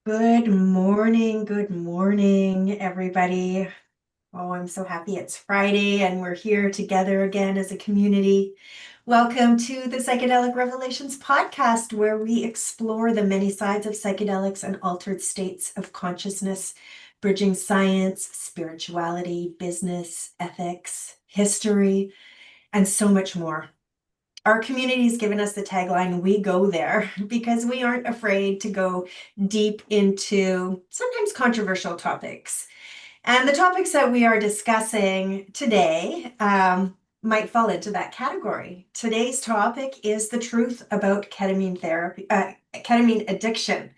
Good morning, everybody. Oh, I'm so happy it's Friday and we're here together again as a community. Welcome to the Psychedelic Revelations podcast, where we explore the many sides of psychedelics and altered states of consciousness, bridging science, spirituality, business, ethics, history, and so much more. Our community has given us the tagline, "We go there," because we aren't afraid to go deep into sometimes controversial topics. And the topics that we are discussing today might fall into that category. Today's topic is the truth about ketamine therapy, ketamine addiction.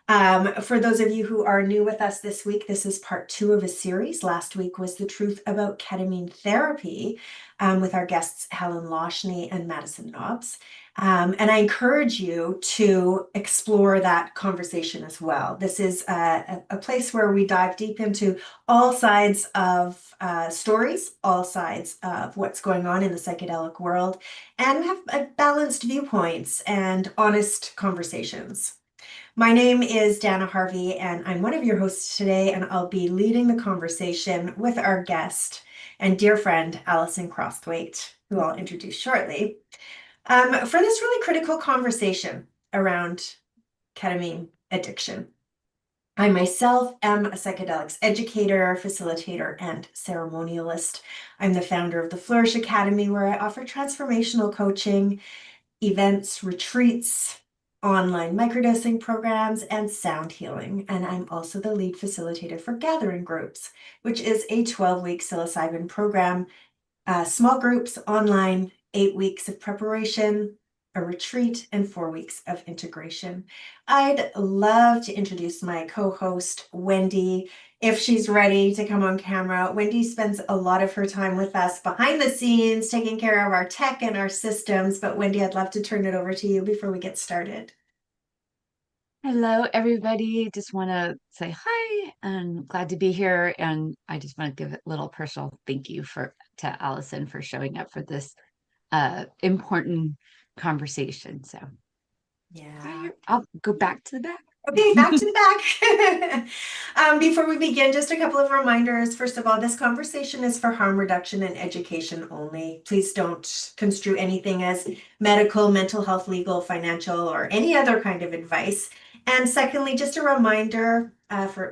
For those of you who are new with us this week, this is part 2 of a series. Last week was the truth about ketamine therapy with our guests Helen Loshney and Madison Nobbs. And I encourage you to explore that conversation as well. This is a place where we dive deep into all sides of stories, all sides of what's going on in the psychedelic world, and have balanced viewpoints and honest conversations. My name is Dana Harvey, and I'm one of your hosts today, and I'll be leading the conversation with our guest and dear friend, Alison Crossthwaite, who I'll introduce shortly, for this really critical conversation around ketamine addiction. I myself am a psychedelics educator, facilitator, and ceremonialist. I'm the founder of the Flourish Academy, where I offer transformational coaching, events, retreats, online microdosing programs, and sound healing. And I'm also the lead facilitator for Gathering Groups, which is a 12-week psilocybin program, small groups online, 8 weeks of preparation, a retreat, and 4 weeks of integration. I'd love to introduce my co-host, Wendy, if she's ready to come on camera. Wendy spends a lot of her time with us behind the scenes, taking care of our tech and our systems. But Wendy, I'd love to turn it over to you before we get started. Hello, everybody. Just want to say hi and glad to be here. And I just want to give a little personal thank you to Alison for showing up for this important conversation. So Yeah. I'll go back to the back. Okay, back to the back. Before we begin, just a couple of reminders. First of all, this conversation is for harm reduction and education only. Please don't construe anything as medical, mental health, legal, financial, or any other kind of advice. And secondly, just a reminder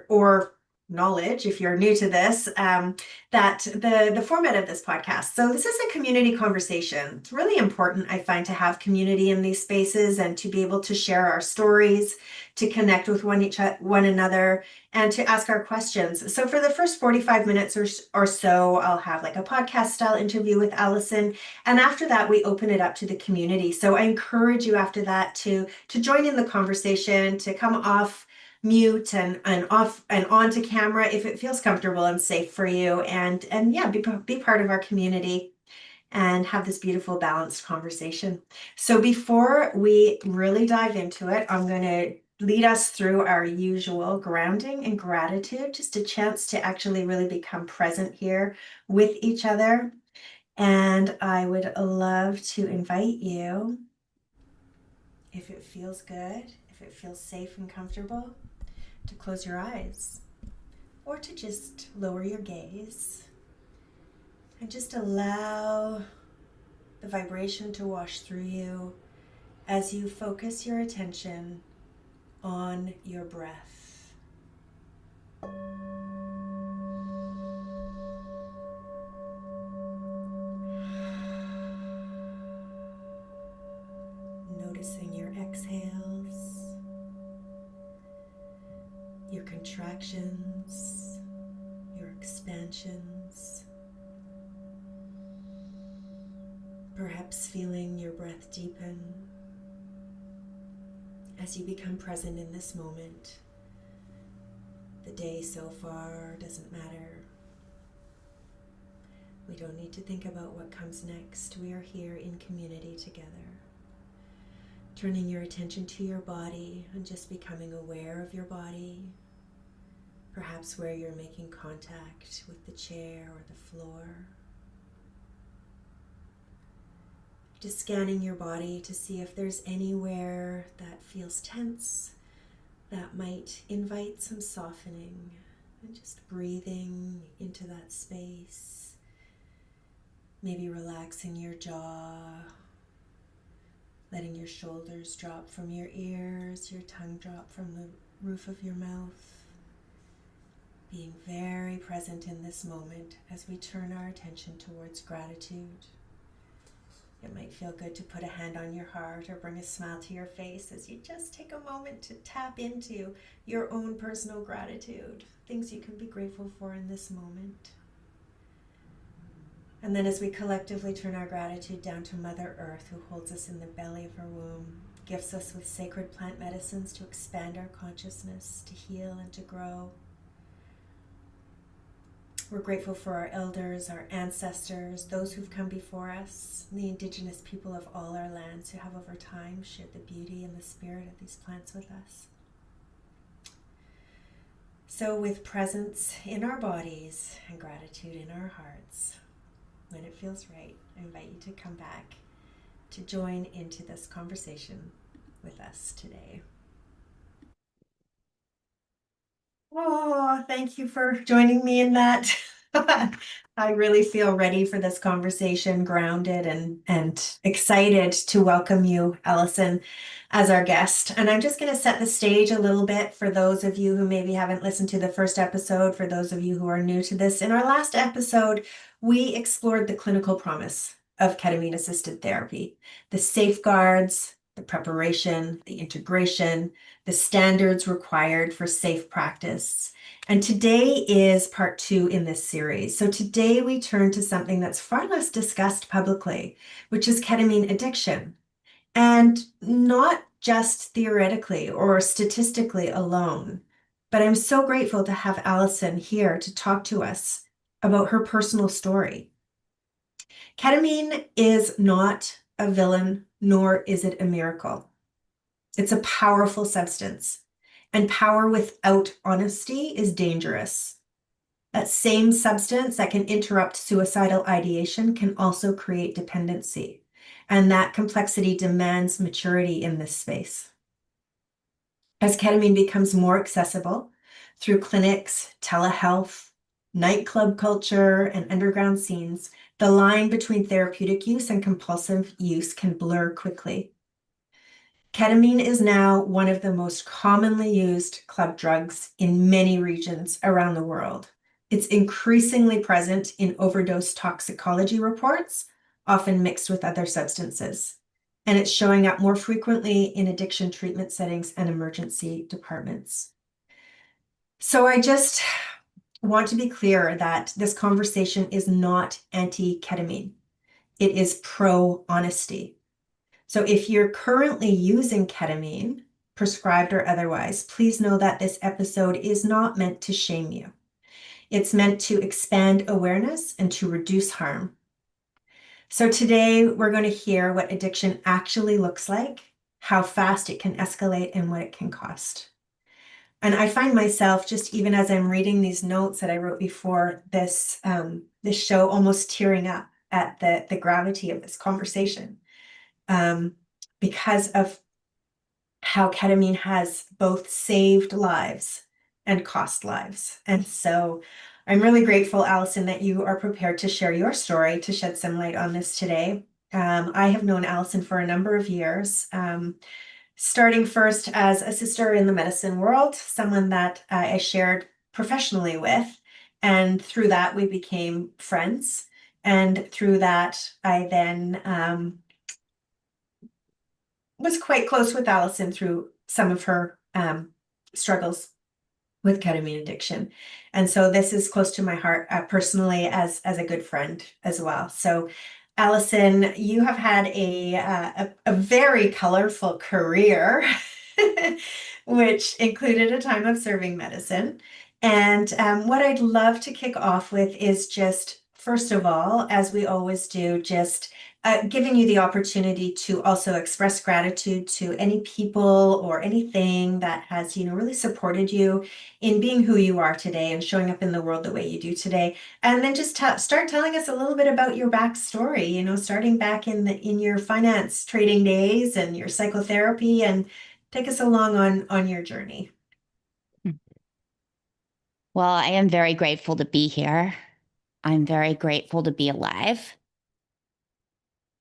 or knowledge, if you're new to this, that the format of this podcast. So this is a community conversation. It's really important, I find, to have community in these spaces and to be able to share our stories, to connect with one another, and to ask our questions. So for the first 45 minutes or so, I'll have like a podcast style interview with Alison. And after that, we open it up to the community. So I encourage you after that to join in the conversation, to come off mute and off and on to camera if it feels comfortable and safe for you. And yeah, be part of our community and have this beautiful balanced conversation. So before we really dive into it, I'm going to lead us through our usual grounding and gratitude, just a chance to actually really become present here with each other. And I would love to invite you, if it feels good, if it feels safe and comfortable, to close your eyes or to just lower your gaze and just allow the vibration to wash through you as you focus your attention on your breath. Noticing your exhales, your contractions, your expansions. Perhaps feeling your breath deepen as you become present in this moment. The day so far doesn't matter. We don't need to think about what comes next. We are here in community together. Turning your attention to your body and just becoming aware of your body, perhaps where you're making contact with the chair or the floor. Just scanning your body to see if there's anywhere that feels tense, that might invite some softening and just breathing into that space. Maybe relaxing your jaw, letting your shoulders drop from your ears, your tongue drop from the roof of your mouth. Being very present in this moment as we turn our attention towards gratitude. It might feel good to put a hand on your heart or bring a smile to your face as you just take a moment to tap into your own personal gratitude, things you can be grateful for in this moment. And then as we collectively turn our gratitude down to Mother Earth, who holds us in the belly of her womb, gifts us with sacred plant medicines to expand our consciousness, to heal and to grow. We're grateful for our elders, our ancestors, those who've come before us, and the indigenous people of all our lands who have over time shared the beauty and the spirit of these plants with us. So with presence in our bodies and gratitude in our hearts, when it feels right, I invite you to come back to join into this conversation with us today. Oh, thank you for joining me in that. I really feel ready for this conversation, grounded and excited to welcome you, Alison, as our guest. And I'm just going to set the stage a little bit for those of you who maybe haven't listened to the first episode, for those of you who are new to this. In our last episode, we explored the clinical promise of ketamine-assisted therapy, the safeguards, the preparation, the integration, the standards required for safe practice. And today is part 2 in this series. So today we turn to something that's far less discussed publicly, which is ketamine addiction. And not just theoretically or statistically alone, but I'm so grateful to have Alison here to talk to us about her personal story. Ketamine is not a villain, nor is it a miracle. It's a powerful substance, and power without honesty is dangerous. That same substance that can interrupt suicidal ideation can also create dependency, and that complexity demands maturity in this space. As ketamine becomes more accessible through clinics, telehealth, nightclub culture, and underground scenes, the line between therapeutic use and compulsive use can blur quickly. Ketamine is now one of the most commonly used club drugs in many regions around the world. It's increasingly present in overdose toxicology reports, often mixed with other substances. And it's showing up more frequently in addiction treatment settings and emergency departments. So I just want to be clear that this conversation is not anti-ketamine. It is pro-honesty. So if you're currently using ketamine, prescribed or otherwise, please know that this episode is not meant to shame you. It's meant to expand awareness and to reduce harm. So today we're going to hear what addiction actually looks like, how fast it can escalate, and what it can cost. And I find myself, just even as I'm reading these notes that I wrote before this show, almost tearing up at the gravity of this conversation. Because of how ketamine has both saved lives and cost lives. And so I'm really grateful, Alison, that you are prepared to share your story to shed some light on this today. I have known Alison for a number of years, starting first as a sister in the medicine world, someone that I shared professionally with. And through that, we became friends. And through that, I then was quite close with Alison through some of her struggles with ketamine addiction. And so this is close to my heart personally as a good friend as well. So Alison, you have had a very colorful career, which included a time of serving medicine. And what I'd love to kick off with is just, first of all, as we always do, just giving you the opportunity to also express gratitude to any people or anything that has, really supported you in being who you are today and showing up in the world the way you do today. And then just start telling us a little bit about your backstory, starting back in your finance trading days and your psychotherapy, and take us along on your journey. Well, I am very grateful to be here. I'm very grateful to be alive.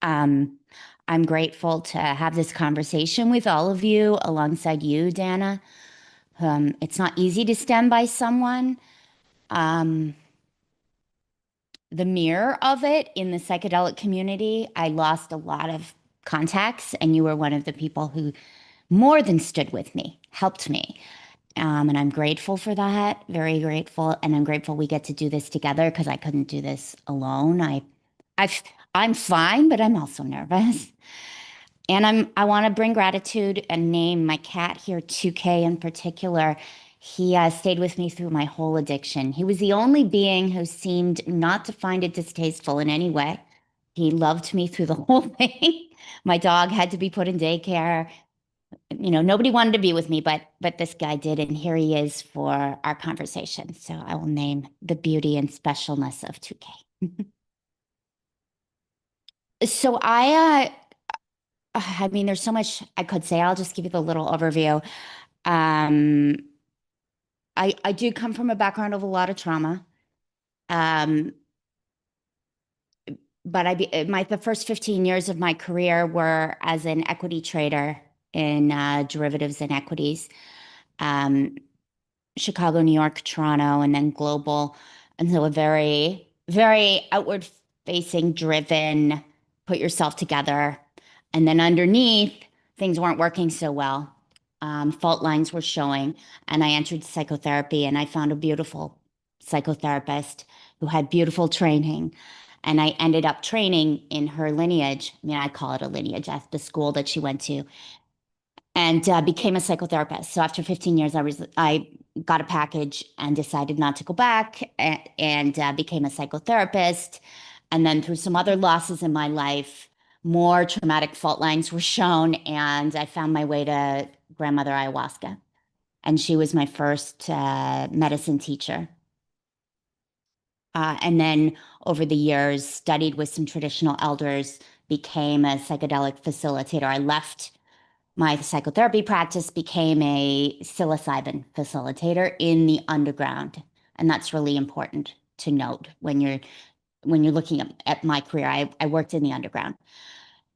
Um, I'm grateful to have this conversation with all of you alongside you, Dana. It's not easy to stand by someone. Um, the mirror of it in the psychedelic community, I lost a lot of contacts, and you were one of the people who more than stood with me, helped me. And I'm grateful for that, very grateful. And I'm grateful we get to do this together because I couldn't do this alone. I've, I'm fine, but I'm also nervous. And I want to bring gratitude and name my cat here, 2K in particular. He stayed with me through my whole addiction. He was the only being who seemed not to find it distasteful in any way. He loved me through the whole thing. My dog had to be put in daycare. Nobody wanted to be with me, but this guy did, and here he is for our conversation. So I will name the beauty and specialness of 2K. So I mean, there's so much I could say. I'll just give you the little overview. Um, I do come from a background of a lot of trauma. Um, but the first 15 years of my career were as an equity trader in derivatives and equities. Um, Chicago, New York, Toronto, and then global. And so a very, very outward facing, driven, put yourself together. And then underneath, things weren't working so well. Fault lines were showing. And I entered psychotherapy, and I found a beautiful psychotherapist who had beautiful training. And I ended up training in her lineage. I mean, I call it a lineage at the school that she went to, and became a psychotherapist. So after 15 years, I got a package and decided not to go back, and became a psychotherapist. And then through some other losses in my life, more traumatic fault lines were shown, and I found my way to grandmother ayahuasca. And she was my first medicine teacher. And then over the years, studied with some traditional elders, became a psychedelic facilitator. I left my psychotherapy practice, became a psilocybin facilitator in the underground. And that's really important to note when you're looking at my career. I worked in the underground.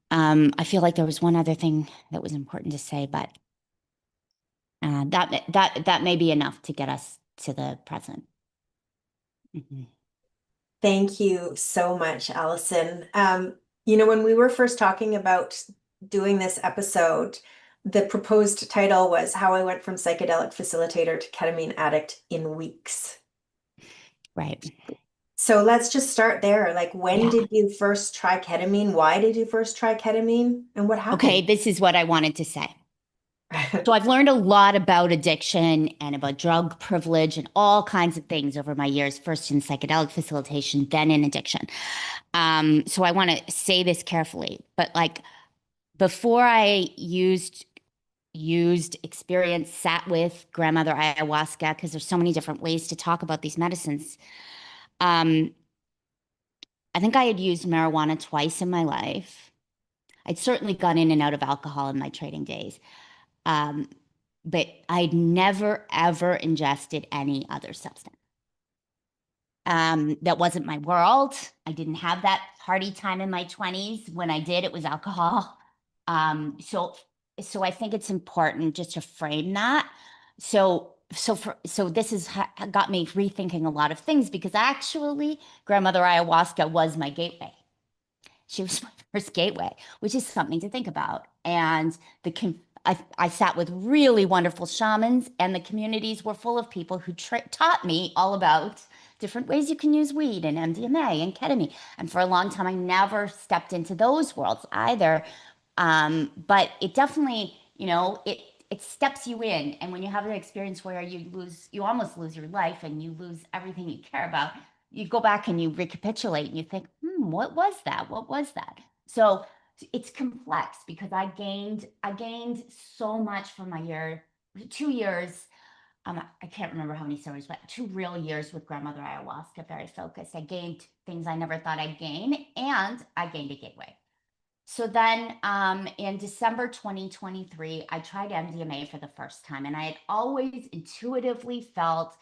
I feel like there was one other thing that was important to say, but that may be enough to get us to the present. Mhm. Thank you so much, Alison. When we were first talking about doing this episode, the proposed title was How I Went from Psychedelic Facilitator to Ketamine Addict in Weeks. Right. So let's just start there. Like, when Yeah. did you first try ketamine? Why did you first try ketamine? And what Okay, happened? this is what I wanted to say. So I've learned a lot about addiction and about drug privilege and all kinds of things over my years, first in psychedelic facilitation, then in addiction. So I want to say this carefully, but like before I used, experienced, sat with grandmother ayahuasca, because there's so many different ways to talk about these medicines. Um, I think I had used marijuana twice in my life. I'd certainly gone in and out of alcohol in my trading days. Um, but I'd never, ever ingested any other substance. That wasn't my world. I didn't have that party time in my 20s. When I did, it was alcohol. So I think it's important just to frame that. So this has got me rethinking a lot of things, because actually grandmother ayahuasca was my gateway. She was my first gateway, which is something to think about. And I sat with really wonderful shamans, and the communities were full of people who taught me all about different ways you can use weed and MDMA and ketamine. And for a long time, I never stepped into those worlds either. But it definitely, it steps you in. And when you have an experience where you almost lose your life and you lose everything you care about, you go back and you recapitulate and you think, what was that? What was that? So it's complex, because I gained so much from my 2 years. I can't remember how many stories, but 2 real years with grandmother ayahuasca, very focused. I gained things I never thought I'd gain, and I gained a gateway. So then in December 2023, I tried MDMA for the first time, and I had always intuitively felt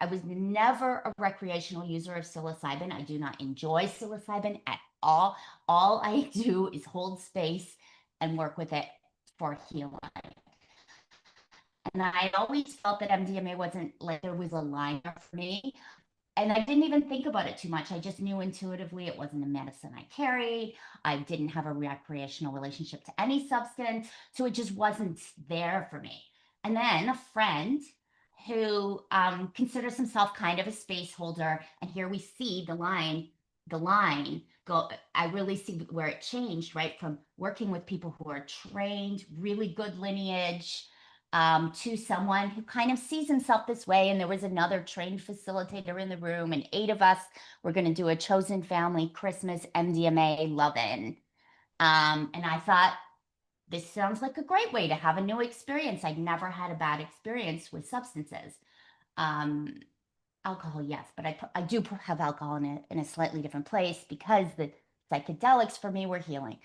I was never a recreational user of psilocybin. I do not enjoy psilocybin at all. All I do is hold space and work with it for healing. And I always felt that MDMA wasn't like there was a liner for me. And I didn't even think about it too much. I just knew intuitively it wasn't a medicine I carried. I didn't have a recreational relationship to any substance. So it just wasn't there for me. And then a friend who considers himself kind of a space holder, and here we see the line go. I really see where it changed, right? From working with people who are trained, really good lineage, to someone who kind of sees himself this way. And there was another trained facilitator in the room, and 8 of us were going to do a chosen family Christmas MDMA love-in. And I thought, this sounds like a great way to have a new experience. I'd never had a bad experience with substances. Alcohol, yes, but I do have alcohol in a slightly different place because the psychedelics for me were healing.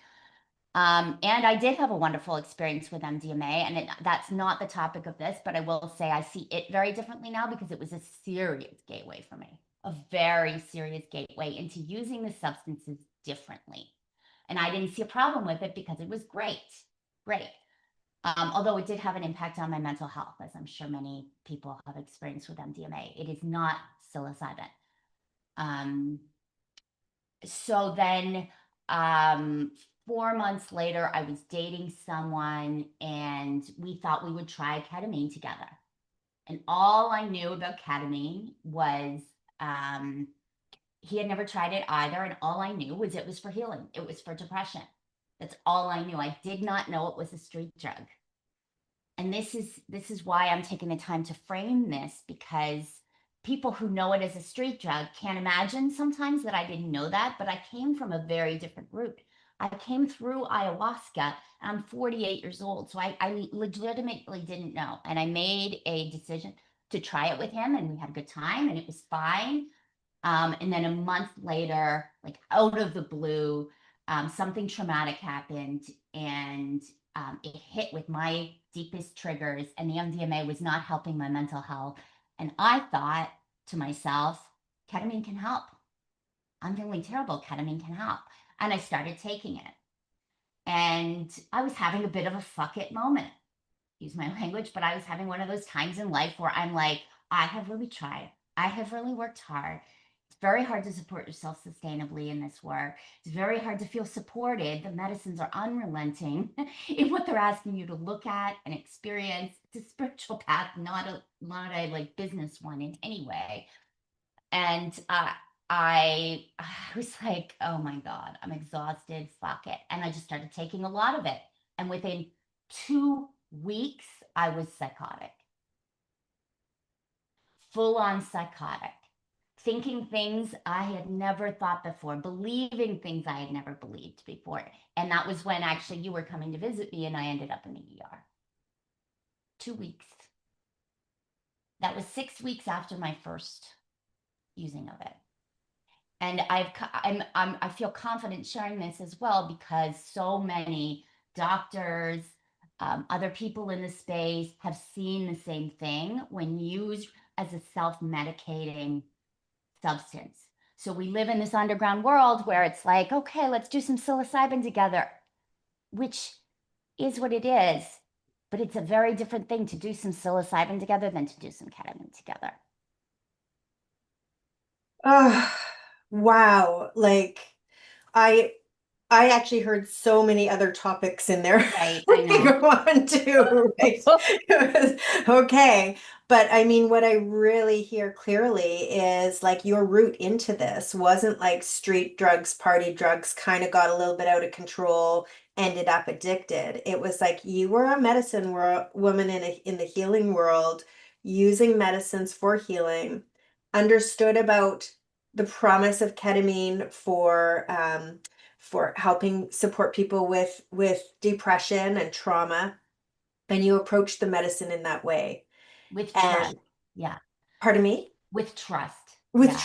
And I did have a wonderful experience with MDMA, and that's not the topic of this, but I will say I see it very differently now because it was a serious gateway for me, a very serious gateway into using the substances differently. And I didn't see a problem with it because it was great, great. Although it did have an impact on my mental health, as I'm sure many people have experienced with MDMA. It is not psilocybin. So then 4 months later, I was dating someone and we thought we would try ketamine together. And all I knew about ketamine was he had never tried it either. And all I knew was it was for healing. It was for depression. That's all I knew. I did not know it was a street drug. And this is why I'm taking the time to frame this, because people who know it as a street drug can't imagine sometimes that I didn't know that, but I came from a very different route. I came through ayahuasca. I'm 48 years old, so I legitimately didn't know. And I made a decision to try it with him, and we had a good time, and it was fine. And then a month later, like out of the blue, something traumatic happened, and it hit with my deepest triggers, and the MDMA was not helping my mental health. And I thought to myself, ketamine can help. I'm feeling terrible. Ketamine can help. And I started taking it. And I was having a bit of a fuck it moment. Use my language, but I was having one of those times in life where I'm like, I have really tried. I have really worked hard. It's very hard to support yourself sustainably in this work. It's very hard to feel supported. The medicines are unrelenting in what they're asking you to look at and experience. It's a spiritual path, not a like business one in any way. And I was like, oh my God, I'm exhausted. Fuck it. And I just started taking a lot of it. And within 2 weeks, I was psychotic. Full on psychotic. Thinking things I had never thought before, believing things I had never believed before. And that was when actually you were coming to visit me and I ended up in the ER. 2 weeks. That was 6 weeks after my first using of it. And I feel confident sharing this as well because so many doctors, other people in the space have seen the same thing when used as a self-medicating substance. So we live in this underground world where it's like, okay, let's do some psilocybin together, which is what it is. But it's a very different thing to do some psilocybin together than to do some ketamine together. Oh, wow. Like I I actually heard so many other topics in there Right, we I can know. go on to, right? Okay. But I mean, what I really hear clearly is like your route into this wasn't like street drugs, party drugs, kind of got a little bit out of control, ended up addicted. It was like you were a medicine woman in the healing world, using medicines for healing, understood about the promise of ketamine for helping support people with depression and trauma, and you approach the medicine in that way. With trust. And Yeah. pardon me? With trust. With Yeah.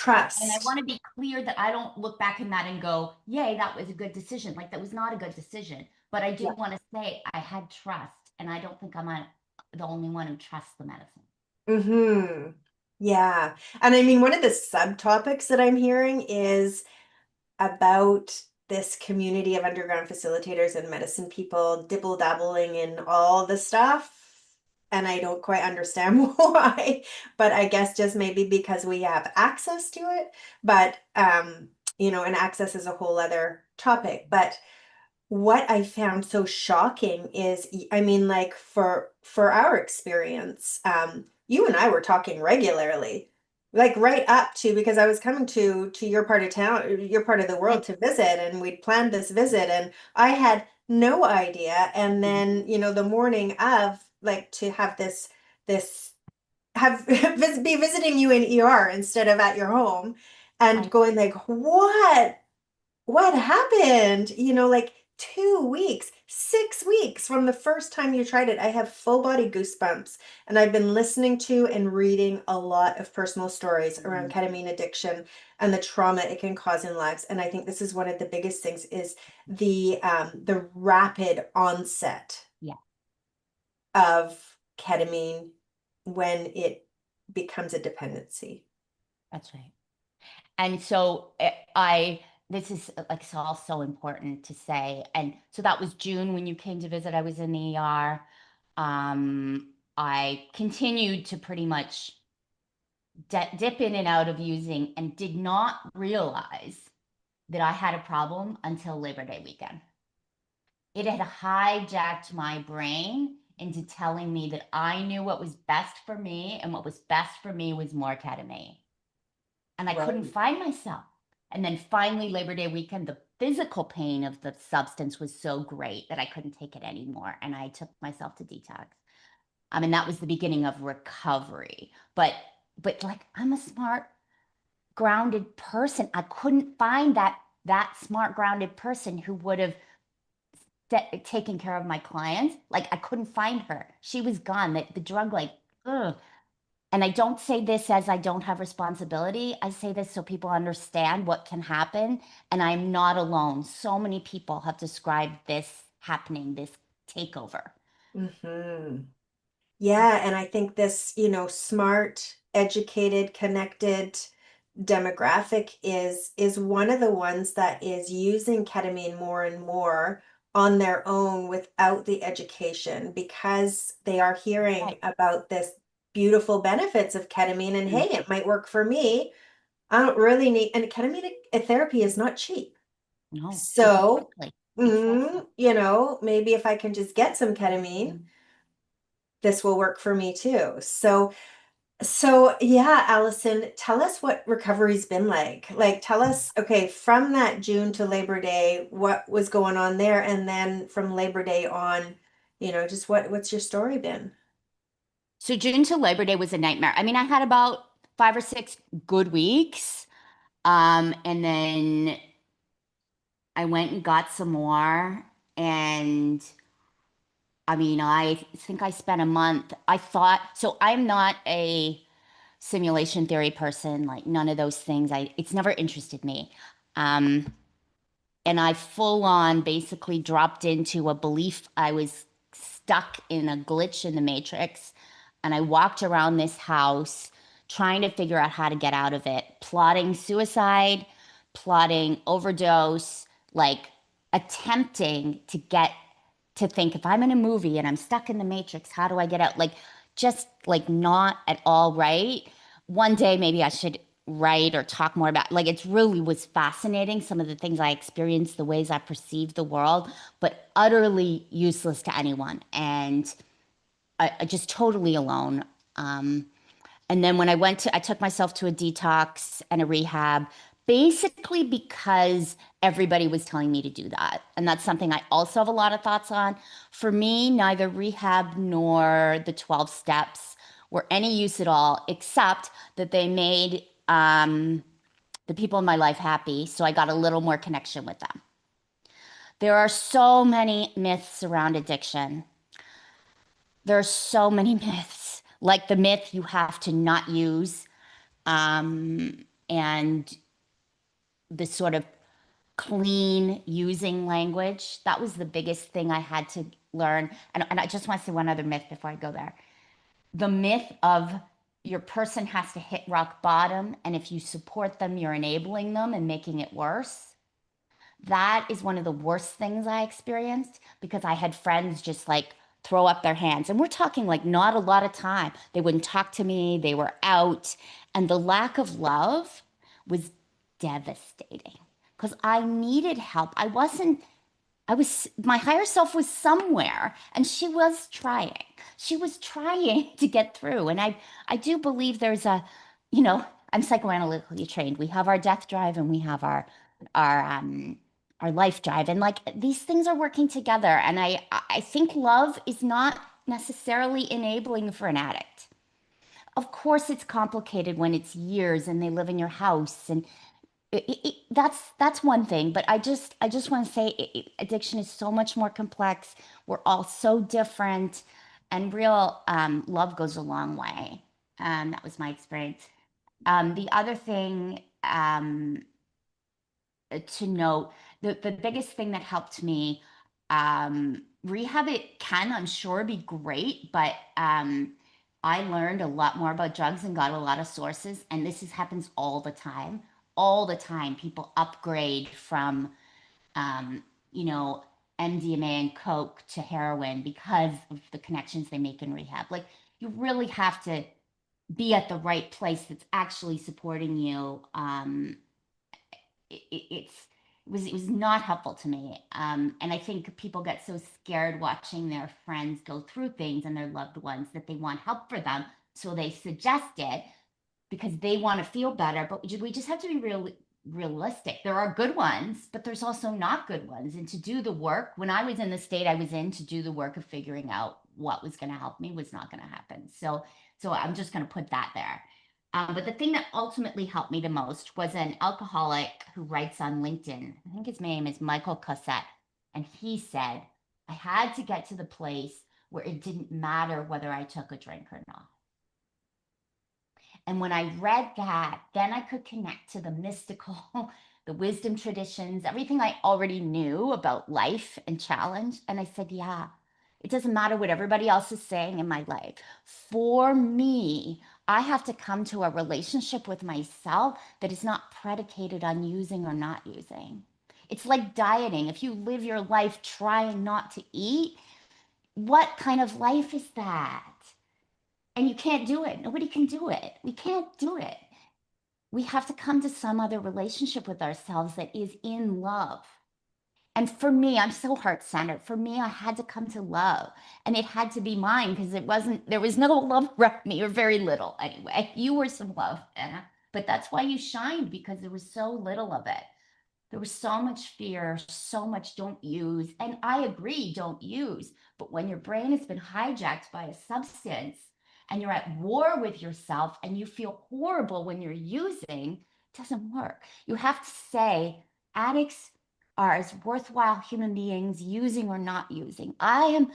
And I want trust. to be clear that I don't look back in that and go, yay, that was a good decision. Like that was not a good decision. But I do Yeah. want to say I had trust. And I don't think I'm the only one who trusts the medicine. Mm-hmm. Yeah. And I mean, one of the subtopics that I'm hearing is about this community of underground facilitators and medicine people dibble dabbling in all the stuff. And I don't quite understand why, but I guess just maybe because we have access to it. But, and access is a whole other topic. But what I found so shocking is, I mean, like for our experience, you and I were talking regularly, like right up to because I was coming to your part of town, your part of the Right. world to visit, and we'd planned this visit, and I had no idea. And then, the morning of, like, to have this have be visiting you in ER instead of at your home, and I, going like, what happened? Like 2 weeks, 6 weeks from the first time you tried it. I have full body goosebumps. And I've been listening to and reading a lot of personal stories around Mhm. ketamine addiction and the trauma it can cause in lives. And I think this is one of the biggest things is the rapid onset Yeah, of ketamine when it becomes a dependency. that's right. And so this is like it's all so important to say. And so that was June when you came to visit. I was in the ER. I continued to pretty much dip in and out of using and did not realize that I had a problem until Labor Day weekend. It had hijacked my brain into telling me that I knew what was best for me, and what was best for me was more ketamine. And I couldn't Right. find myself. And then finally, Labor Day weekend, the physical pain of the substance was so great that I couldn't take it anymore. And I took myself to detox. I mean, that was the beginning of recovery. But like I'm a smart, grounded person. I couldn't find that smart, grounded person who would have taken care of my clients. Like I couldn't find her. She was gone. The drug, like, ugh. And I don't say this as I don't have responsibility. I say this so people understand what can happen. And I'm not alone. So many people have described this happening, this takeover. Hmm. Yeah, and I think this, smart, educated, connected demographic is one of the ones that is using ketamine more and more on their own without the education because they are hearing Right. about this beautiful benefits of ketamine and Mm. hey, it might work for me. I don't really need, and ketamine therapy is not cheap. No, So, exactly. Exactly. maybe if I can just get some ketamine, this will work for me too. So yeah, Allison, tell us what recovery's been like. Like, tell us, okay, from that June to Labor Day, what was going on there, and then from Labor Day on, just what's your story been? So June to Labor Day was a nightmare. I mean, I had about 5 or 6 good weeks. And then I went and got some more. And I mean, I think I spent a month. I thought, so I'm not a simulation theory person, like none of those things. It's never interested me. Um, and I full on basically dropped into a belief I was stuck in a glitch in the matrix. And I walked around this house trying to figure out how to get out of it, plotting suicide, plotting overdose, like attempting to think if I'm in a movie and I'm stuck in the matrix, how do I get out? Like, just like not at all right. One day, maybe I should write or talk more about, like, it really was fascinating, some of the things I experienced, the ways I perceived the world, but utterly useless to anyone. And I just totally alone. Um, and then when I took myself to a detox and a rehab, basically because everybody was telling me to do that. And that's something I also have a lot of thoughts on. For me, neither rehab nor the 12 steps were any use at all, except that they made the people in my life happy. So I got a little more connection with them. There are so many myths around addiction. There are so many myths, like the myth you have to not use, and the sort of clean using language. That was the biggest thing I had to learn. And I just want to say one other myth before I go there. The myth of your person has to hit rock bottom, and if you support them, you're enabling them and making it worse. That is one of the worst things I experienced, because I had friends just like throw up their hands. And we're talking like not a lot of time. They wouldn't talk to me, they were out. And the lack of love was devastating because I needed help. My higher self was somewhere, and she was trying. She was trying to get through. And I do believe there's you know, I'm psychoanalytically trained. We have our death drive and we have our um our life drive. And like these things are working together. And I think love is not necessarily enabling for an addict. Of course, it's complicated when it's years and they live in your house, and that's one thing. But I just want to say addiction is so much more complex. We're all so different, and real love goes a long way. That was my experience. The other thing to note, the biggest thing that helped me, rehab, it can, I'm sure, be great, but I learned a lot more about drugs and got a lot of sources. And happens all the time. All the time. People upgrade from, um, you know, MDMA and Coke to heroin because of the connections they make in rehab. Like, you really have to be at the right place that's actually supporting you. It was not helpful to me. And I think people get so scared watching their friends go through things and their loved ones that they want help for them. So they suggest it because they want to feel better. But we just have to be realistic. There are good ones, but there's also not good ones. And to do the work, when I was in the state I was in, to do the work of figuring out what was going to help me was not going to happen. So I'm just going to put that there. But the thing that ultimately helped me the most was an alcoholic who writes on LinkedIn. I think his name is Michael Cossette. And he said, I had to get to the place where it didn't matter whether I took a drink or not. And when I read that, then I could connect to the mystical, the wisdom traditions, everything I already knew about life and challenge. And I said, yeah, it doesn't matter what everybody else is saying in my life. For me, I have to come to a relationship with myself that is not predicated on using or not using. It's like dieting. If you live your life trying not to eat, what kind of life is that? And you can't do it. Nobody can do it. We can't do it. We have to come to some other relationship with ourselves that is in love. And for me, I'm so heart-centered. For me, I had to come to love. And it had to be mine because there was no love around me, or very little anyway. You were some love, Anna. But that's why you shined, because there was so little of it. There was so much fear, so much don't use. And I agree, don't use. But when your brain has been hijacked by a substance and you're at war with yourself and you feel horrible when you're using, it doesn't work. You have to say, addicts are as worthwhile human beings, using or not using. I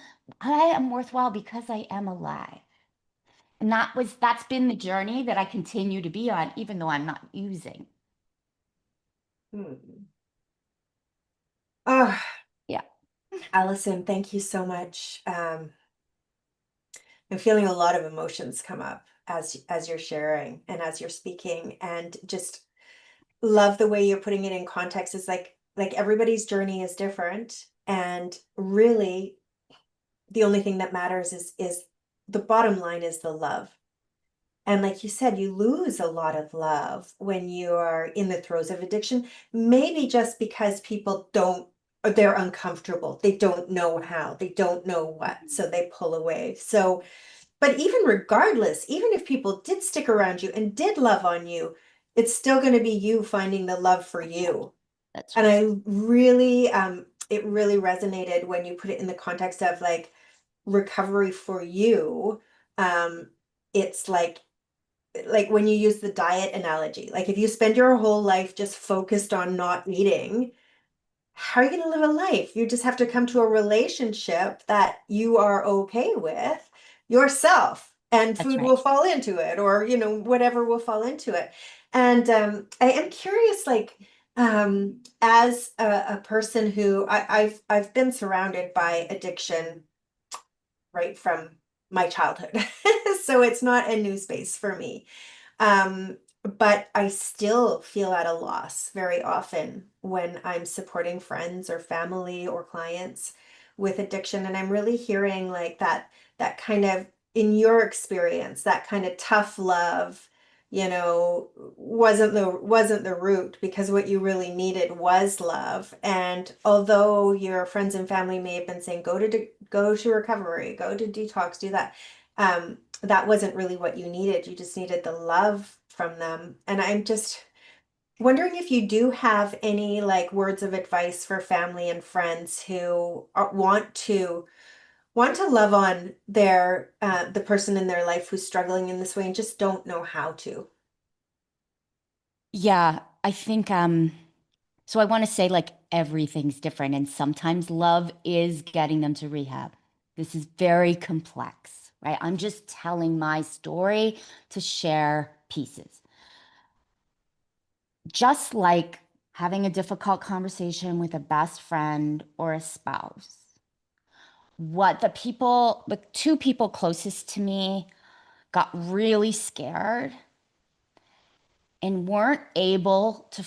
am worthwhile because I am alive. And that's been the journey that I continue to be on, even though I'm not using. Oh, Yeah. Alison, thank you so much. I'm feeling a lot of emotions come up as you're sharing and as you're speaking, and just love the way you're putting it in context. Is like everybody's journey is different, and really the only thing that matters is the bottom line is the love. And like you said, you lose a lot of love when you are in the throes of addiction, maybe just because people don't, or they're uncomfortable. They don't know how, they don't know what, so they pull away. So, but even regardless, even if people did stick around you and did love on you, it's still going to be you finding the love for you. That's And right. I really, it really resonated when you put it in the context of like recovery for you. It's like when you use the diet analogy, like if you spend your whole life just focused on not eating, how are you going to live a life? You just have to come to a relationship that you are okay with yourself, and That's food right. will fall into it, or whatever will fall into it. And I am curious, like as a person who I've been surrounded by addiction right from my childhood. So it's not a new space for me. But I still feel at a loss very often when I'm supporting friends or family or clients with addiction. And I'm really hearing like that kind of, in your experience, that kind of tough love, wasn't the root, because what you really needed was love. And although your friends and family may have been saying, go to recovery, go to detox, do that. That wasn't really what you needed. You just needed the love from them. And I'm just wondering if you do have any like words of advice for family and friends who want to love on the person in their life who's struggling in this way and just don't know how to. Yeah, I think so I want to say like everything's different and sometimes love is getting them to rehab. This is very complex, right? I'm just telling my story to share pieces. Just like having a difficult conversation with a best friend or a spouse. The two people closest to me got really scared and weren't able to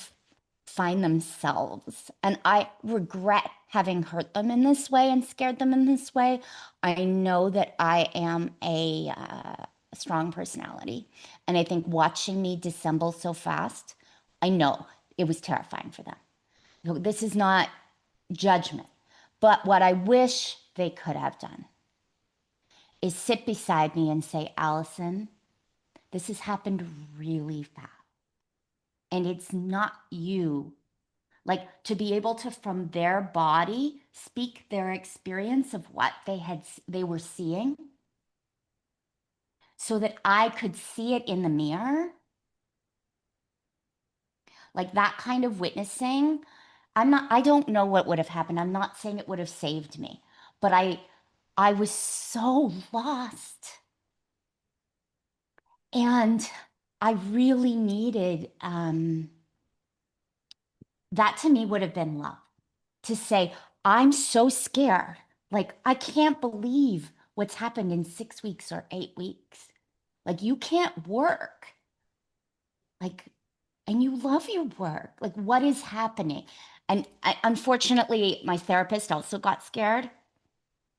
find themselves. And I regret having hurt them in this way and scared them in this way. I know that I am a strong personality. And I think watching me dissemble so fast, I know it was terrifying for them. So this is not judgment. But what I wish they could have done is sit beside me and say, Alison, this has happened really fast. And it's not you. Like to be able to, from their body, speak their experience of what they were seeing so that I could see it in the mirror. Like that kind of witnessing. I don't know what would have happened. I'm not saying it would have saved me, but I was so lost. And I really needed, that to me would have been love to say, I'm so scared. Like, I can't believe what's happened in 6 weeks or 8 weeks. Like, you can't work. Like, and you love your work. Like, what is happening? And unfortunately, my therapist also got scared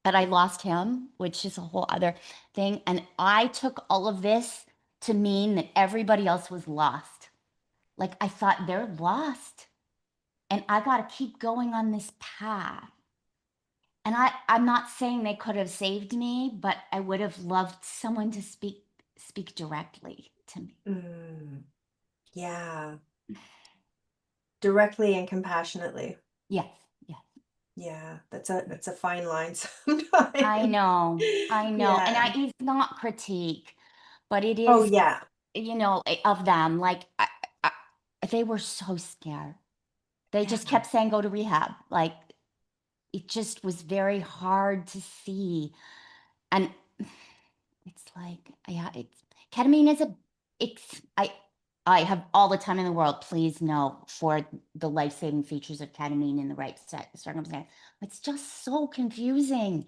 that I lost him, which is a whole other thing. And I took all of this to mean that everybody else was lost. Like, I thought they're lost. And I got to keep going on this path. And I'm not saying they could have saved me, but I would have loved someone to speak directly to me. Yeah, directly and compassionately. Yes, yes. Yeah, that's a fine line I sometimes. know, I know. And Yeah. it's not critique, but it Oh is, yeah. of them. Like, I, they were so scared. They Yeah. just kept saying, go to rehab. Like, it just was very hard to see. And it's like, yeah, ketamine is it's, I have all the time in the world, please know, for the life-saving features of ketamine in the right circumstance. It's just so confusing.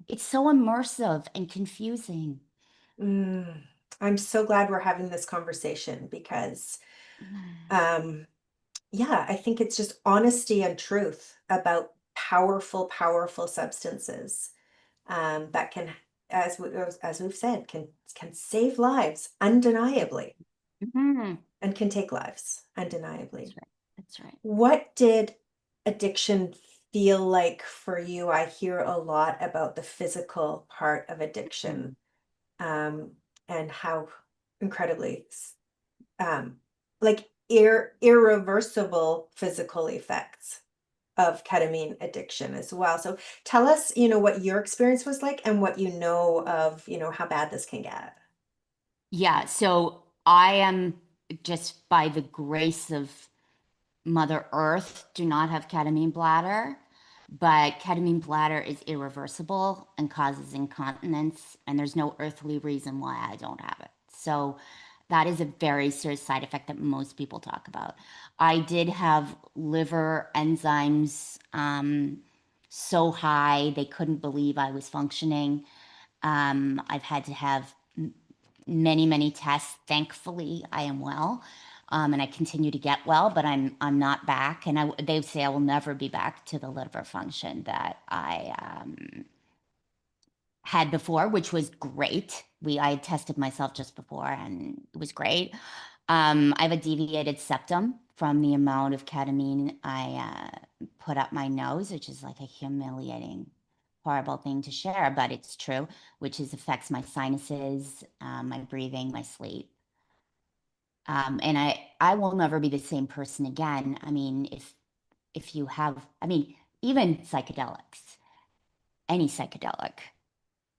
It's so immersive and confusing. Mm. I'm so glad we're having this conversation because, yeah, I think it's just honesty and truth about powerful, powerful substances, that can, as we've said, can save lives undeniably Mhm. and can take lives That's undeniably. right. That's right. What did addiction feel like for you? I hear a lot about the physical part of Mhm. addiction, um, and how incredibly, um, like irreversible physical effects of ketamine addiction as well. So tell us, what your experience was like and what you know of, how bad this can get. Yeah, so I am, just by the grace of Mother Earth, do not have ketamine bladder, but ketamine bladder is irreversible and causes incontinence, and there's no earthly reason why I don't have it. So that is a very serious side effect that most people talk about. I did have liver enzymes so high they couldn't believe I was functioning. I've had to have many, many tests. Thankfully, I am well. And I continue to get well, but I'm not back. And they say I will never be back to the liver function that I had before, which was great. I had tested myself just before, and it was great. I have a deviated septum from the amount of ketamine I put up my nose, which is like a humiliating, horrible thing to share, but it's true, which affects my sinuses, my breathing, my sleep. And I will never be the same person again. I mean, if you have, I mean, even psychedelics, any psychedelic,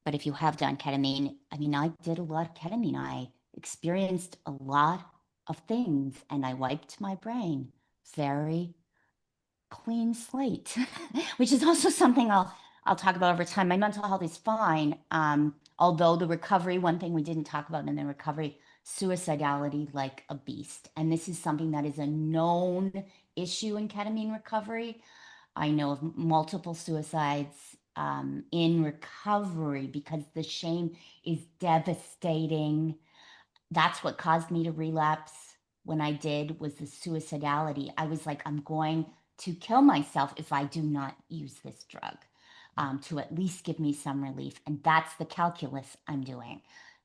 but if you have done ketamine, I mean, I did a lot of ketamine. I experienced a lot of things and I wiped my brain. Very clean slate, which is also something I'll talk about over time. My mental health is fine. Although the recovery, one thing we didn't talk about in the recovery, suicidality like a beast. And this is something that is a known issue in ketamine recovery. I know of multiple suicides in recovery because the shame is devastating. That's what caused me to relapse when I did was the suicidality. I was like, I'm going to kill myself if I do not use this drug to at least give me some relief. And that's the calculus I'm doing.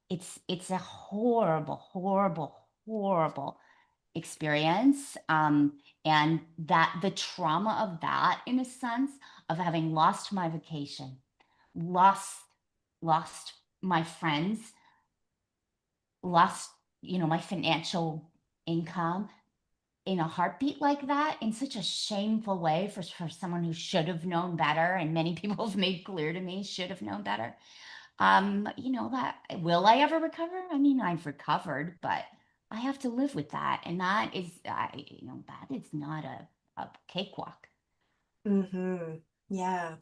It's a horrible, horrible, horrible experience. And that the trauma of that, in a sense, of having lost my vacation, lost lost my friends, lost, my financial income in a heartbeat like that in such a shameful way for someone who should have known better. And many people have made clear to me should have known better. That will I ever recover? I mean, I've recovered, but I have to live with that. And that is, that is not a cakewalk. Mm-hmm. Yeah.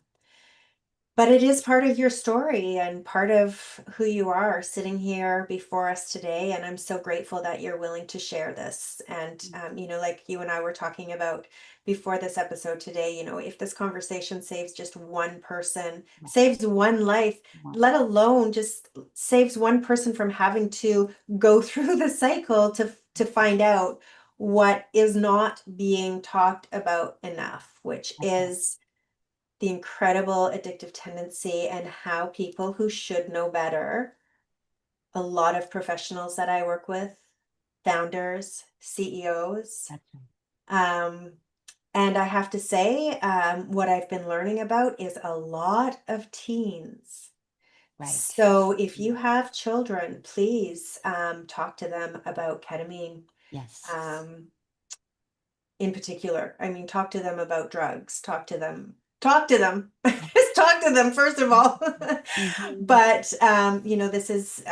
But it is part of your story and part of who you are sitting here before us today. And I'm so grateful that you're willing to share this. And, like you and I were talking about before this episode today, if this conversation saves just one person, saves one life, let alone just saves one person from having to go through the cycle to find out what is not being talked about enough, which is the incredible addictive tendency and how people who should know better, a lot of professionals that I work with, founders, CEOs, um, and I have to say, what I've been learning about is a lot of teens. Right. So if you have children, please talk to them about ketamine. Yes. In particular, I mean, talk to them about drugs, talk to them, talk to them first of all. But this is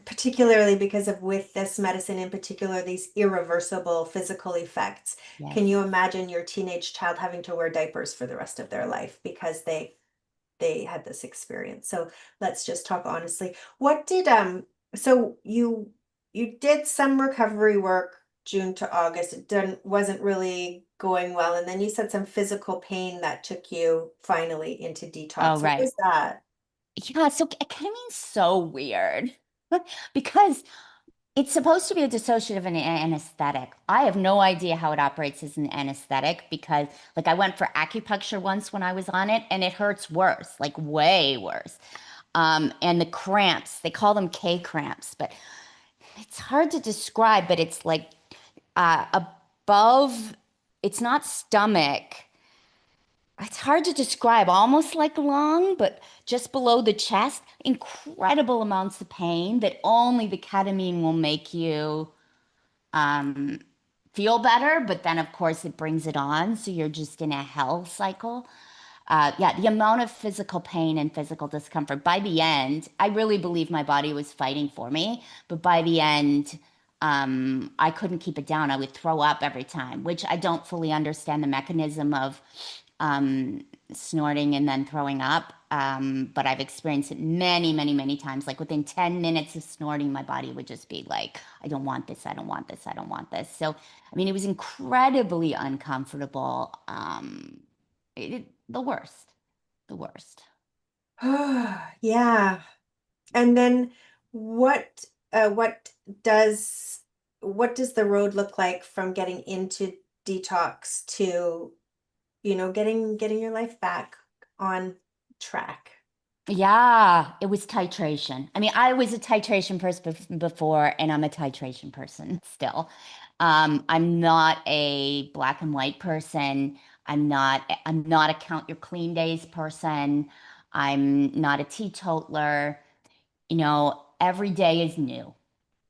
particularly because of with this medicine in particular, these irreversible physical effects. Yes. Can you imagine your teenage child having to wear diapers for the rest of their life because they had this experience? So let's just talk honestly. What did so you did some recovery work June to August. It wasn't really going well, and then you said some physical pain that took you finally into detox. Oh, right. What was that? Yeah, so ketamine's so weird because it's supposed to be a dissociative and anesthetic. I have no idea how it operates as an anesthetic because, like, I went for acupuncture once when I was on it, and it hurts worse, like way worse. And the cramps, they call them K cramps, but it's hard to describe. But it's like above, it's not stomach. It's hard to describe, almost like lung, but just below the chest, incredible amounts of pain that only the ketamine will make you feel better. But then, of course, it brings it on. So you're just in a hell cycle. Yeah, the amount of physical pain and physical discomfort. By the end, I really believe my body was fighting for me. But by the end, I couldn't keep it down. I would throw up every time, which I don't fully understand the mechanism of snorting and then throwing up. But I've experienced it many, many, many times. Like within 10 minutes of snorting, my body would just be like, I don't want this. I don't want this. I don't want this. So, I mean, it was incredibly uncomfortable. The worst, the worst. Yeah. And then what what does what does the road look like from getting into detox to, getting your life back on track? Yeah, it was titration. I mean, I was a titration person before, and I'm a titration person still. I'm not a black and white person. I'm not a count your clean days person. I'm not a teetotaler. Every day is new.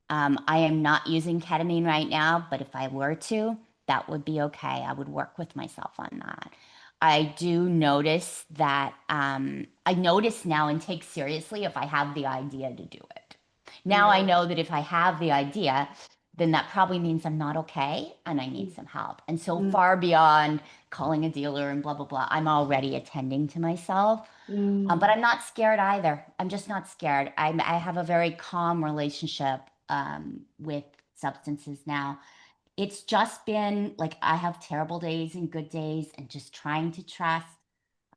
I am not using ketamine right now, but if I were to, that would be okay. I would work with myself on that. I do notice that I notice now and take seriously if I have the idea to do it. Now I Mm, know that if I have the idea, then that probably means I'm not okay and I need mm, some help. And so mm, far beyond calling a dealer and blah, blah, blah, I'm already attending to myself. But mm. I'm not scared either. I'm just not scared. I have a very calm relationship with substances now. It's just been like I have terrible days and good days, and just trying to trust.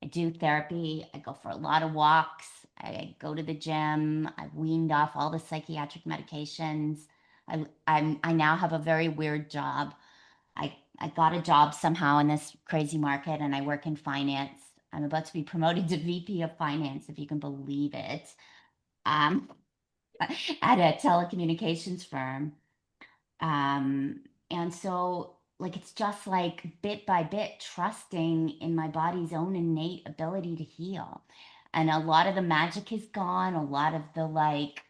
I do therapy. I go for a lot of walks. I go to the gym. I've weaned off all the psychiatric medications. I now have a very weird job. I got a job somehow in this crazy market, and I work in finance. I'm about to be promoted to VP of finance, if you can believe it, um, at a telecommunications firm. And so, like, it's just like bit by bit, trusting in my body's own innate ability to heal. And a lot of the magic is gone. A lot of the like,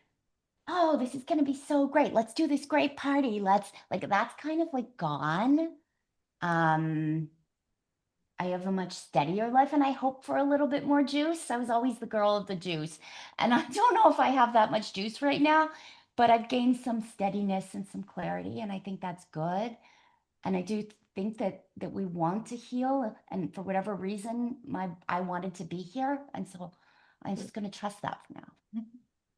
oh, this is going to be so great. Let's do this great party. That's kind of like gone. Um, I have a much steadier life and I hope for a little bit more juice. I was always the girl of the juice. And I don't know if I have that much juice right now, but I've gained some steadiness and some clarity. And I think that's good. And I do think that we want to heal. And for whatever reason, I wanted to be here. And so I'm just going to trust that for now.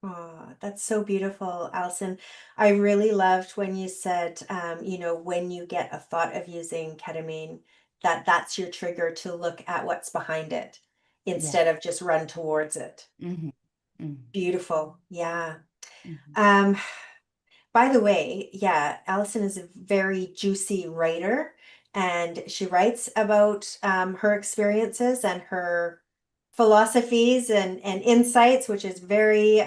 Oh, that's so beautiful, Alison. I really loved when you said, when you get a thought of using ketamine, that's your trigger to look at what's behind it Yeah. instead of just run towards it. Hmm. Hmm. Beautiful. Yeah. Hmm. Um, By the way, yeah, Allison is a very juicy writer, and she writes about her experiences and her philosophies and insights, which is very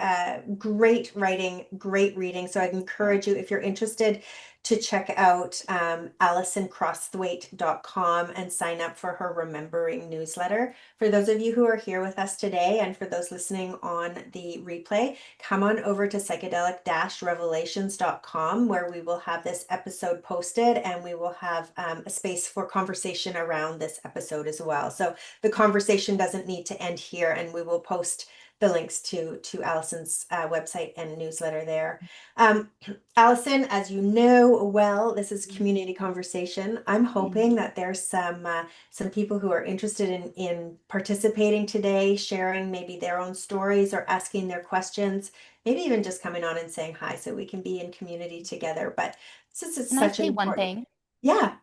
great writing, great reading. So I'd encourage you, if you're interested, to check out AlisonCrossthwaite.com and sign up for her Remembering newsletter. For those of you who are here with us today, and for those listening on the replay, come on over to psychedelic-revelations.com, where we will have this episode posted, and we will have a space for conversation around this episode as well. So the conversation doesn't need to end here, and we will post the links to Allison's website and newsletter there. Um, Allison, as you know well, this is community conversation. I'm hoping that there's some people who are interested in participating today, sharing maybe their own stories or asking their questions, maybe even just coming on and saying hi so we can be in community together. But since it's Can I such an say one important, thing? yeah.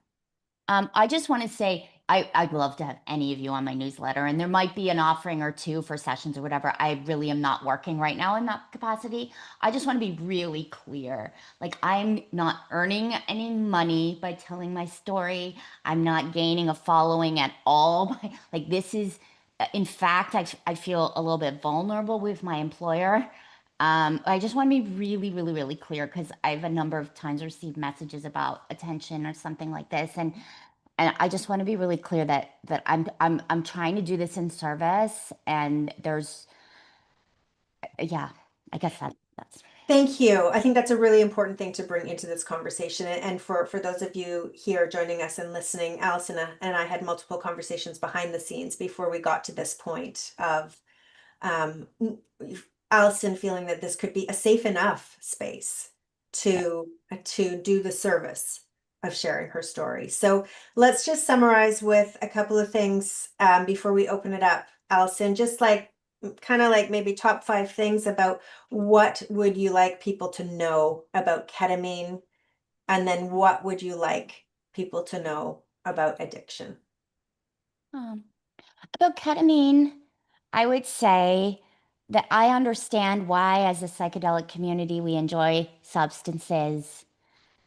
I just want to say I'd love to have any of you on my newsletter, and there might be an offering or two for sessions or whatever. I really am not working right now in that capacity. I just want to be really clear. Like, I'm not earning any money by telling my story. I'm not gaining a following at all. Like, this is, in fact, I feel a little bit vulnerable with my employer. I just want to be really, really, really clear because I've a number of times received messages about attention or something like this, and I just want to be really clear that I'm trying to do this in service, and there's yeah, I guess that's Thank you. I think that's a really important thing to bring into this conversation. And for those of you here joining us and listening, Allison and I had multiple conversations behind the scenes before we got to this point of um, Allison feeling that this could be a safe enough space to do the service of sharing her story. So let's just summarize with a couple of things before we open it up. Allison, just like kind of like maybe top 5 things about what would you like people to know about ketamine, and then what would you like people to know about addiction? um, about ketamine. I would say that I understand why, as a psychedelic community, we enjoy substances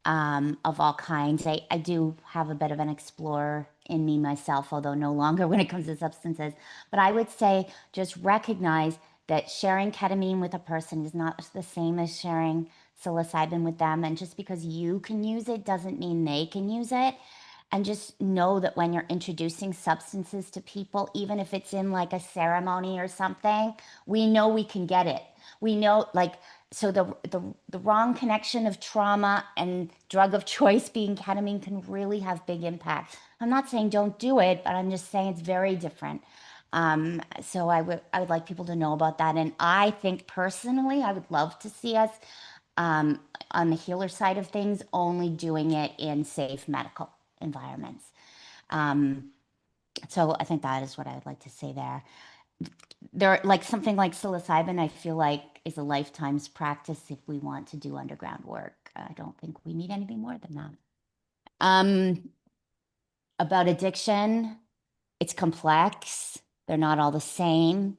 of all kinds. I do have a bit of an explorer in me myself, although no longer when it comes to substances. But I would say just recognize that sharing ketamine with a person is not the same as sharing psilocybin with them. And just because you can use it doesn't mean they can use it. And just know that when you're introducing substances to people, even if it's in like a ceremony or something, we know we can get it. We know, like, so the wrong connection of trauma and drug of choice being ketamine can really have big impact. I'm not saying don't do it, but I'm just saying it's very different. So I would like people to know about that. And I think personally, I would love to see us um, on the healer side of things, only doing it in safe medical environments. Um, so I think that is what I would like to say there. There, like something like psilocybin, I feel like is a lifetime's practice if we want to do underground work. I don't think we need anything more than that. Um, about addiction, it's complex. They're not all the same.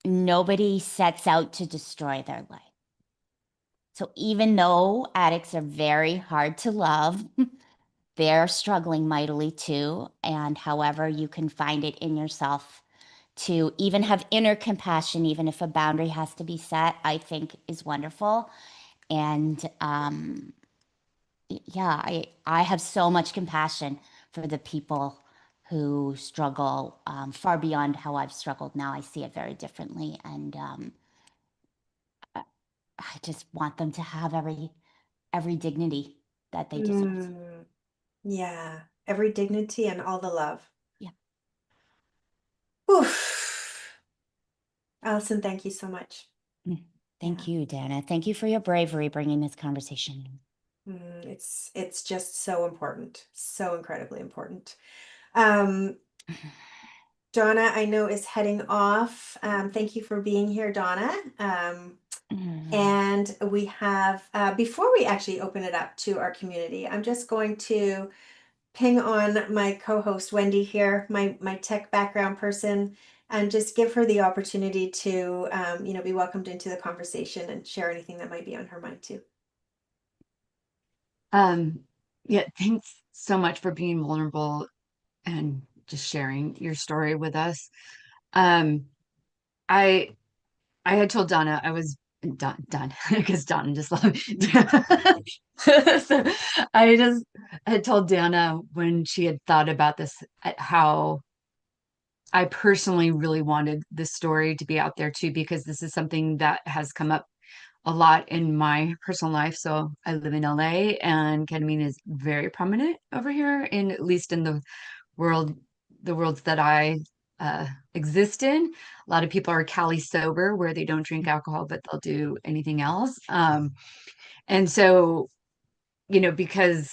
Nobody sets out to destroy their life. So even though addicts are very hard to love, they're struggling mightily too. And however you can find it in yourself to even have inner compassion, even if a boundary has to be set, I think is wonderful. And yeah, I have so much compassion for the people who struggle far beyond how I've struggled now. I see it very differently. And I just want them to have every dignity that they deserve. Mm, yeah, every dignity and all the love. Yeah. Oof. Alison, thank you so much. Mm. Thank Yeah. you, Dana. Thank you for your bravery bringing this conversation. It's just so important, so incredibly important. Um, Donna, I know is heading off. Thank you for being here, Donna. Mm. And we have, before we actually open it up to our community, I'm just going to ping on my co-host Wendy here, my tech background person, and just give her the opportunity to, be welcomed into the conversation and share anything that might be on her mind too. Um, yeah, thanks so much for being vulnerable and just sharing your story with us. Um, I I had told Donna I was done because Donna just love me. So I just had told Dana when she had thought about this how I personally really wanted this story to be out there too, because this is something that has come up a lot in my personal life. So I live in LA and ketamine is very prominent over here, in at least in world, the worlds that I exist in. A lot of people are Cali sober, where they don't drink alcohol, but they'll do anything else. And so, because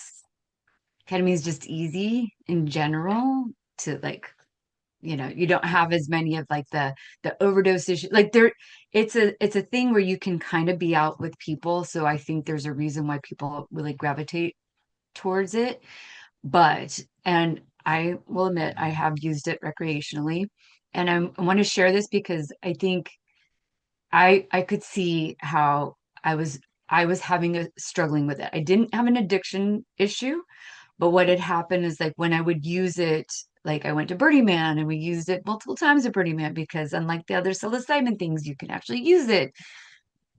ketamine is just easy in general to like, you don't have as many of like the overdose issue. Like it's a thing where you can kind of be out with people. So I think there's a reason why people really gravitate towards it. And I will admit, I have used it recreationally. And I want to share this because I think I could see how I was having a struggling with it. I didn't have an addiction issue, but what had happened is like when I would use it, like I went to Burning Man and we used it multiple times at Burning Man because unlike the other psilocybin things, you can actually use it,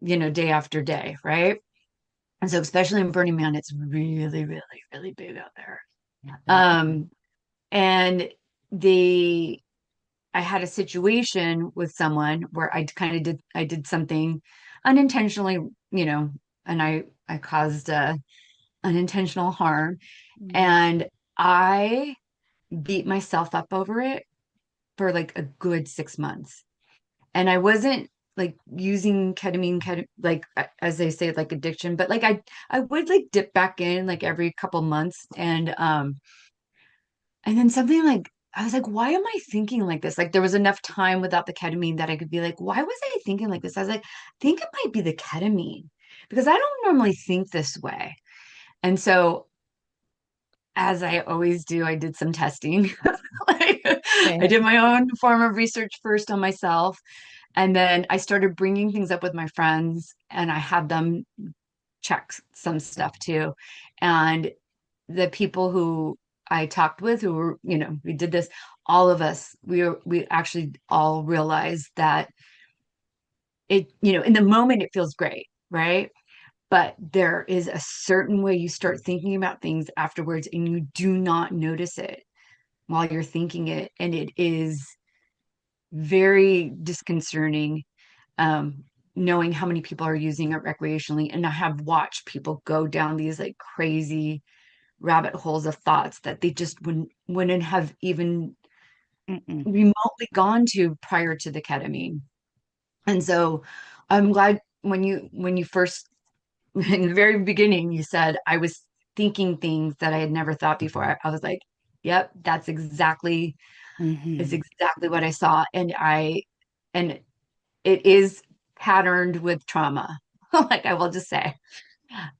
day after day, right? And so especially in Burning Man, it's really, really, really big out there. Yeah, very good. Um, and the I had a situation with someone where I did something unintentionally, and I caused unintentional harm, Mm. and I beat myself up over it for like a good 6 months. And I wasn't like using like as they say, like addiction, but like I would like dip back in like every couple months, and then something like, I was like, why am I thinking like this? Like there was enough time without the ketamine that I could be like, why was I thinking like this? I was like, I think it might be the ketamine because I don't normally think this way. And so, as I always do, I did some testing. Like, I did my own form of research first on myself. And then I started bringing things up with my friends and I had them check some stuff too. And the people who I talked with who were, we did this, all of us, we actually all realized that in the moment it feels great, right? But there is a certain way you start thinking about things afterwards and you do not notice it while you're thinking it. And it is very disconcerting, knowing how many people are using it recreationally. And I have watched people go down these like crazy rabbit holes of thoughts that they just wouldn't have even remotely gone to prior to the ketamine. And so I'm glad when you first in the very beginning you said I was thinking things that I had never thought before. I was like, yep, that's exactly it's exactly what I saw. And it is patterned with trauma. Like I will just say,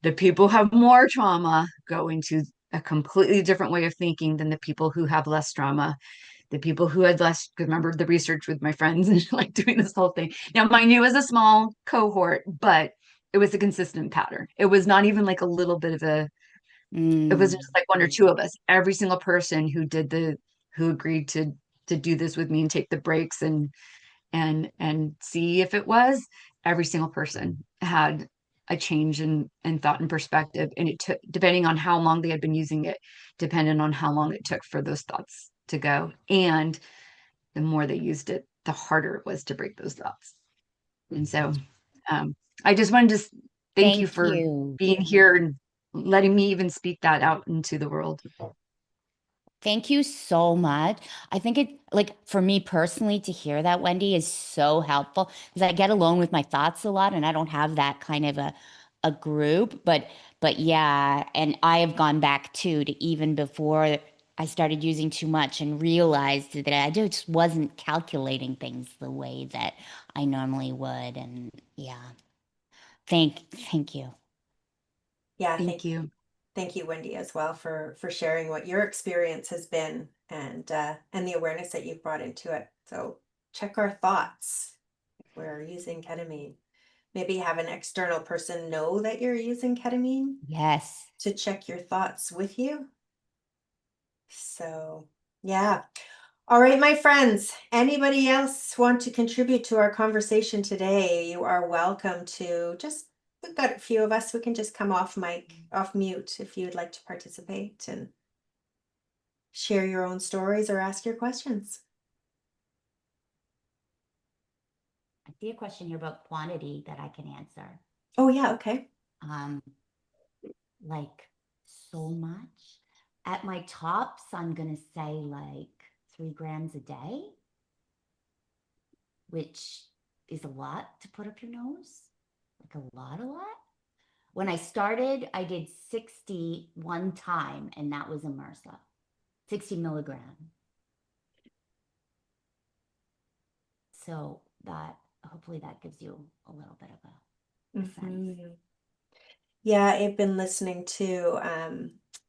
the people who have more trauma go into a completely different way of thinking than the people who have less trauma. The people who had less, remember the research with my friends and like doing this whole thing. Now, mind you, it was a small cohort, but it was a consistent pattern. It was not even like a little bit of it was just like one or two of us. Every single person who agreed to do this with me and take the breaks and see if it was, every single person had a change in thought and perspective. And it took, depending on how long they had been using it, depended on how long it took for those thoughts to go. And the more they used it, the harder it was to break those thoughts. And so I just wanted to thank you Thank for you. being here and letting me even speak that out into the world. Thank you so much. I think it, like, for me personally, to hear that, Wendy, is so helpful because I get alone with my thoughts a lot and I don't have that kind of a group. But yeah, and I have gone back too to even before I started using too much and realized that I just wasn't calculating things the way that I normally would. And yeah, thank you. Yeah, Thank you. thank you, Wendy, as well for sharing what your experience has been and the awareness that you've brought into it. So check our thoughts if we're using ketamine. Maybe have an external person know that you're using ketamine Yes. to check your thoughts with you. So yeah. All right, my friends, anybody else want to contribute to our conversation today? You are welcome to just, we've got a few of us who can just come off mic, off mute if you'd like to participate and share your own stories or ask your questions. I see a question here about quantity that I can answer. Oh yeah, okay. Um, like so much. At my tops, I'm gonna say like 3 grams a day, which is a lot to put up your nose. Like a lot, a lot. When I started, I did 60 one time, and that was a MRSA, 60 milligram. So that hopefully that gives you a little bit of a sense. Yeah, I've been listening to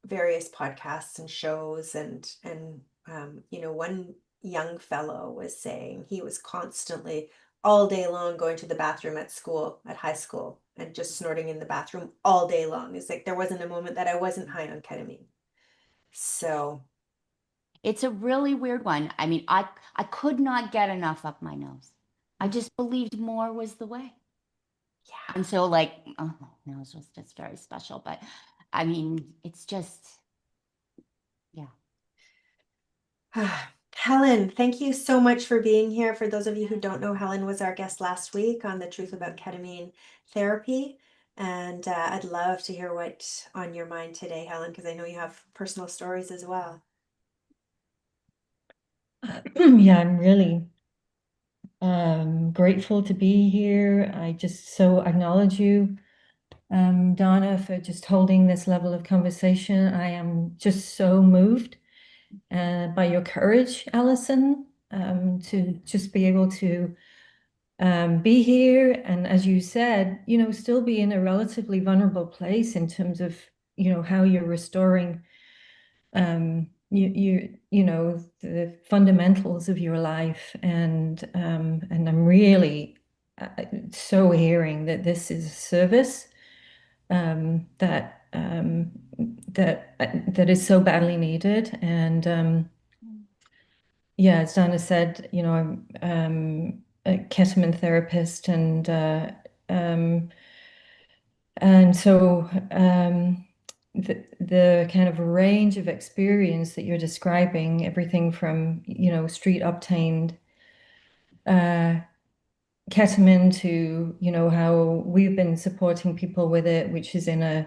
various podcasts and shows and one young fellow was saying he was constantly all day long going to the bathroom at school, at high school, and just snorting in the bathroom all day long. It's like there wasn't a moment that I wasn't high on ketamine. So It's a really weird one. I mean, I could not get enough up my nose. I just believed more was the way. yeah. And so like, oh, my nose was just very special. But I mean, it's just, yeah. Helen, thank you so much for being here. For those of you who don't know, Helen was our guest last week on the Truth About Ketamine Therapy. And I'd love to hear what's on your mind today, Helen, because I know you have personal stories as well. Yeah, I'm really grateful to be here. I just so acknowledge you, Donna, for just holding this level of conversation. I am just so moved by your courage, Alison, to just be able to be here. And as you said, still be in a relatively vulnerable place in terms of, how you're restoring you know, the fundamentals of your life, and I'm really so hearing that this is a service that is so badly needed. And yeah, as Dana said, you know, I'm a ketamine therapist, um, and so the kind of range of experience that you're describing, everything from, you know, street obtained uh, ketamine to, you know, how we've been supporting people with it, which is in a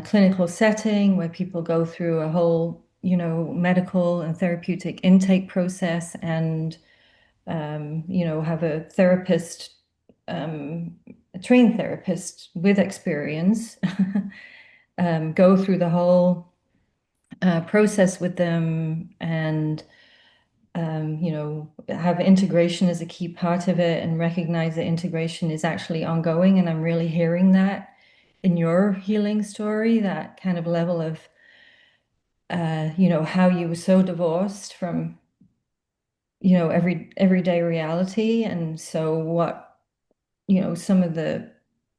clinical setting where people go through a whole, you know, medical and therapeutic intake process, and you know, have a therapist, a trained therapist with experience, go through the whole process with them, and you know, have integration as a key part of it, and recognize that integration is actually ongoing. And I'm really hearing that in your healing story, that kind of level of, you know, how you were so divorced from, you know, everyday reality. And so what, you know, some of the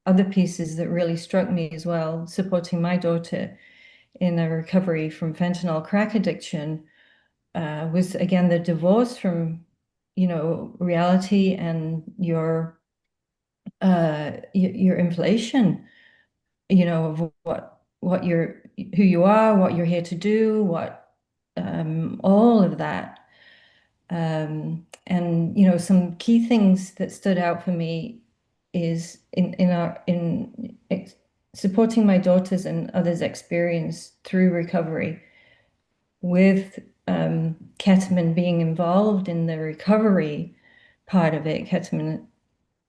other pieces that really struck me as well, supporting my daughter in a recovery from fentanyl crack addiction, was again the divorce from, you know, reality, and your inflation, you know, of what you're, who you are, what you're here to do, what all of that. And you know, some key things that stood out for me is in supporting my daughters and others' experience through recovery, with ketamine being involved in the recovery part of it. Ketamine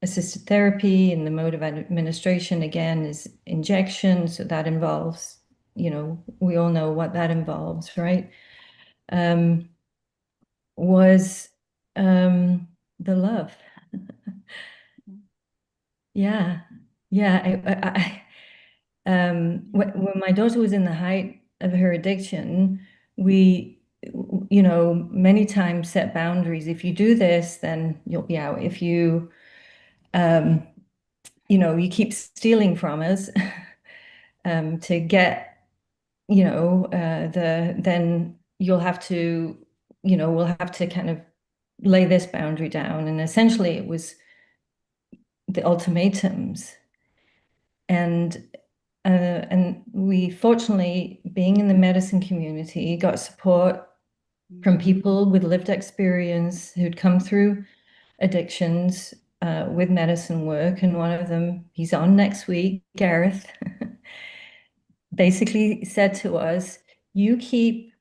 assisted therapy, and the mode of administration again is injection, so that involves, you know, we all know what that involves, right? Um, was the love. Yeah, yeah. When my daughter was in the height of her addiction, we, you know, many times set boundaries. If you do this, then you'll be out. If you, you know, you keep stealing from us, to get, you know, then you'll have to, you know, we'll have to kind of lay this boundary down. And essentially, it was the ultimatums. And we fortunately, being in the medicine community, got support from people with lived experience who'd come through addictions with medicine work. And one of them, he's on next week, Gareth, basically said to us, you keep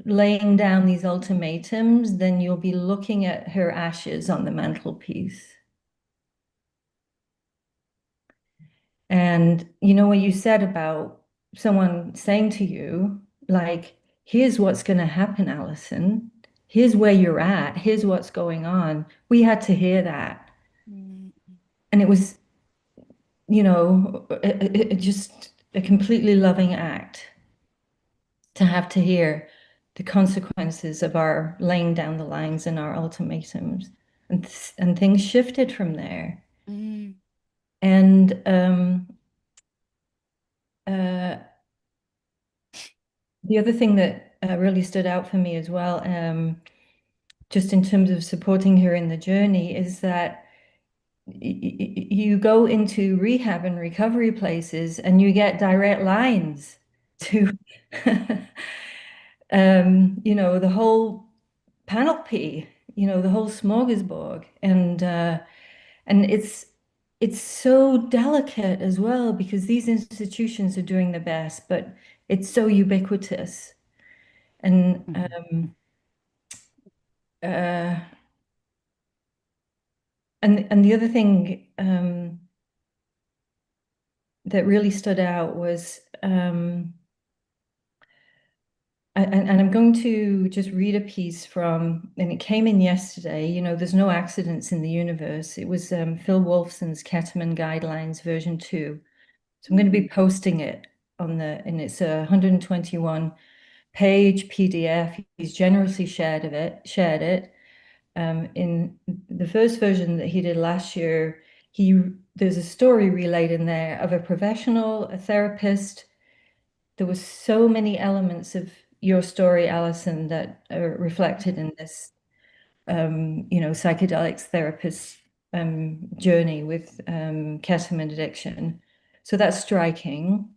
laying down these ultimatums, then you'll be looking at her ashes on the mantelpiece. And you know what you said about someone saying to you, like, here's what's going to happen, Alison. Here's where you're at. Here's what's going on. We had to hear that. And it was, you know, just a completely loving act to have to hear the consequences of our laying down the lines and our ultimatums. And things shifted from there. And uh, the other thing that really stood out for me as well, just in terms of supporting her in the journey, is that you go into rehab and recovery places and you get direct lines to, you know, the whole panoply, you know, the whole smorgasbord. And it's so delicate as well, because these institutions are doing the best, but it's so ubiquitous. And uh, and the other thing that really stood out was, and I'm going to just read a piece from, and it came in yesterday. You know, there's no accidents in the universe. It was Phil Wolfson's Ketamine Guidelines version 2. So I'm going to be posting it on the, and it's 121 page PDF. He's generously shared it. In the first version that he did last year, there's a story relayed in there of a professional, a therapist. There was so many elements of your story, Alison, that are reflected in this, psychedelics therapist journey with ketamine addiction. So that's striking.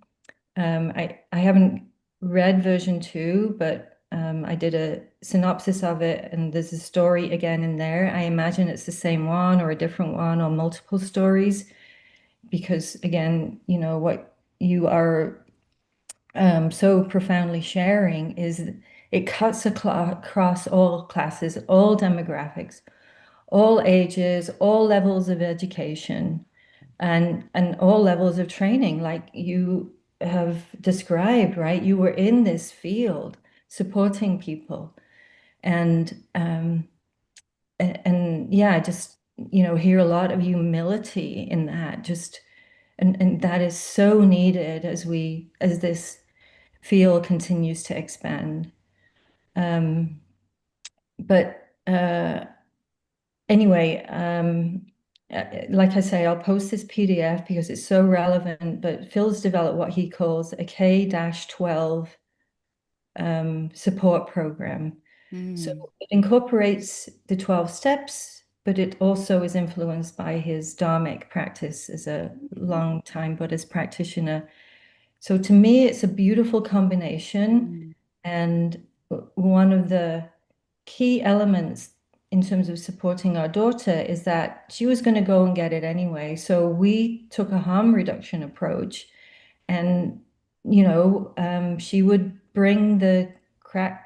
I haven't read version 2, but I did a synopsis of it, and there's a story again in there. I imagine it's the same one or a different one or multiple stories, because again, what you are so profoundly sharing is it cuts across all classes, all demographics, all ages, all levels of education, and all levels of training, like you have described, right? You were in this field supporting people, and yeah, I just hear a lot of humility in that, just and that is so needed as this field continues to expand. But anyway, like I say, I'll post this PDF because it's so relevant, but Phil's developed what he calls a K-12 support program. So it incorporates the 12 steps, but it also is influenced by his Dharmic practice as a long time Buddhist practitioner. So to me, it's a beautiful combination. And one of the key elements in terms of supporting our daughter is that she was going to go and get it anyway. So we took a harm reduction approach, and she would bring the crack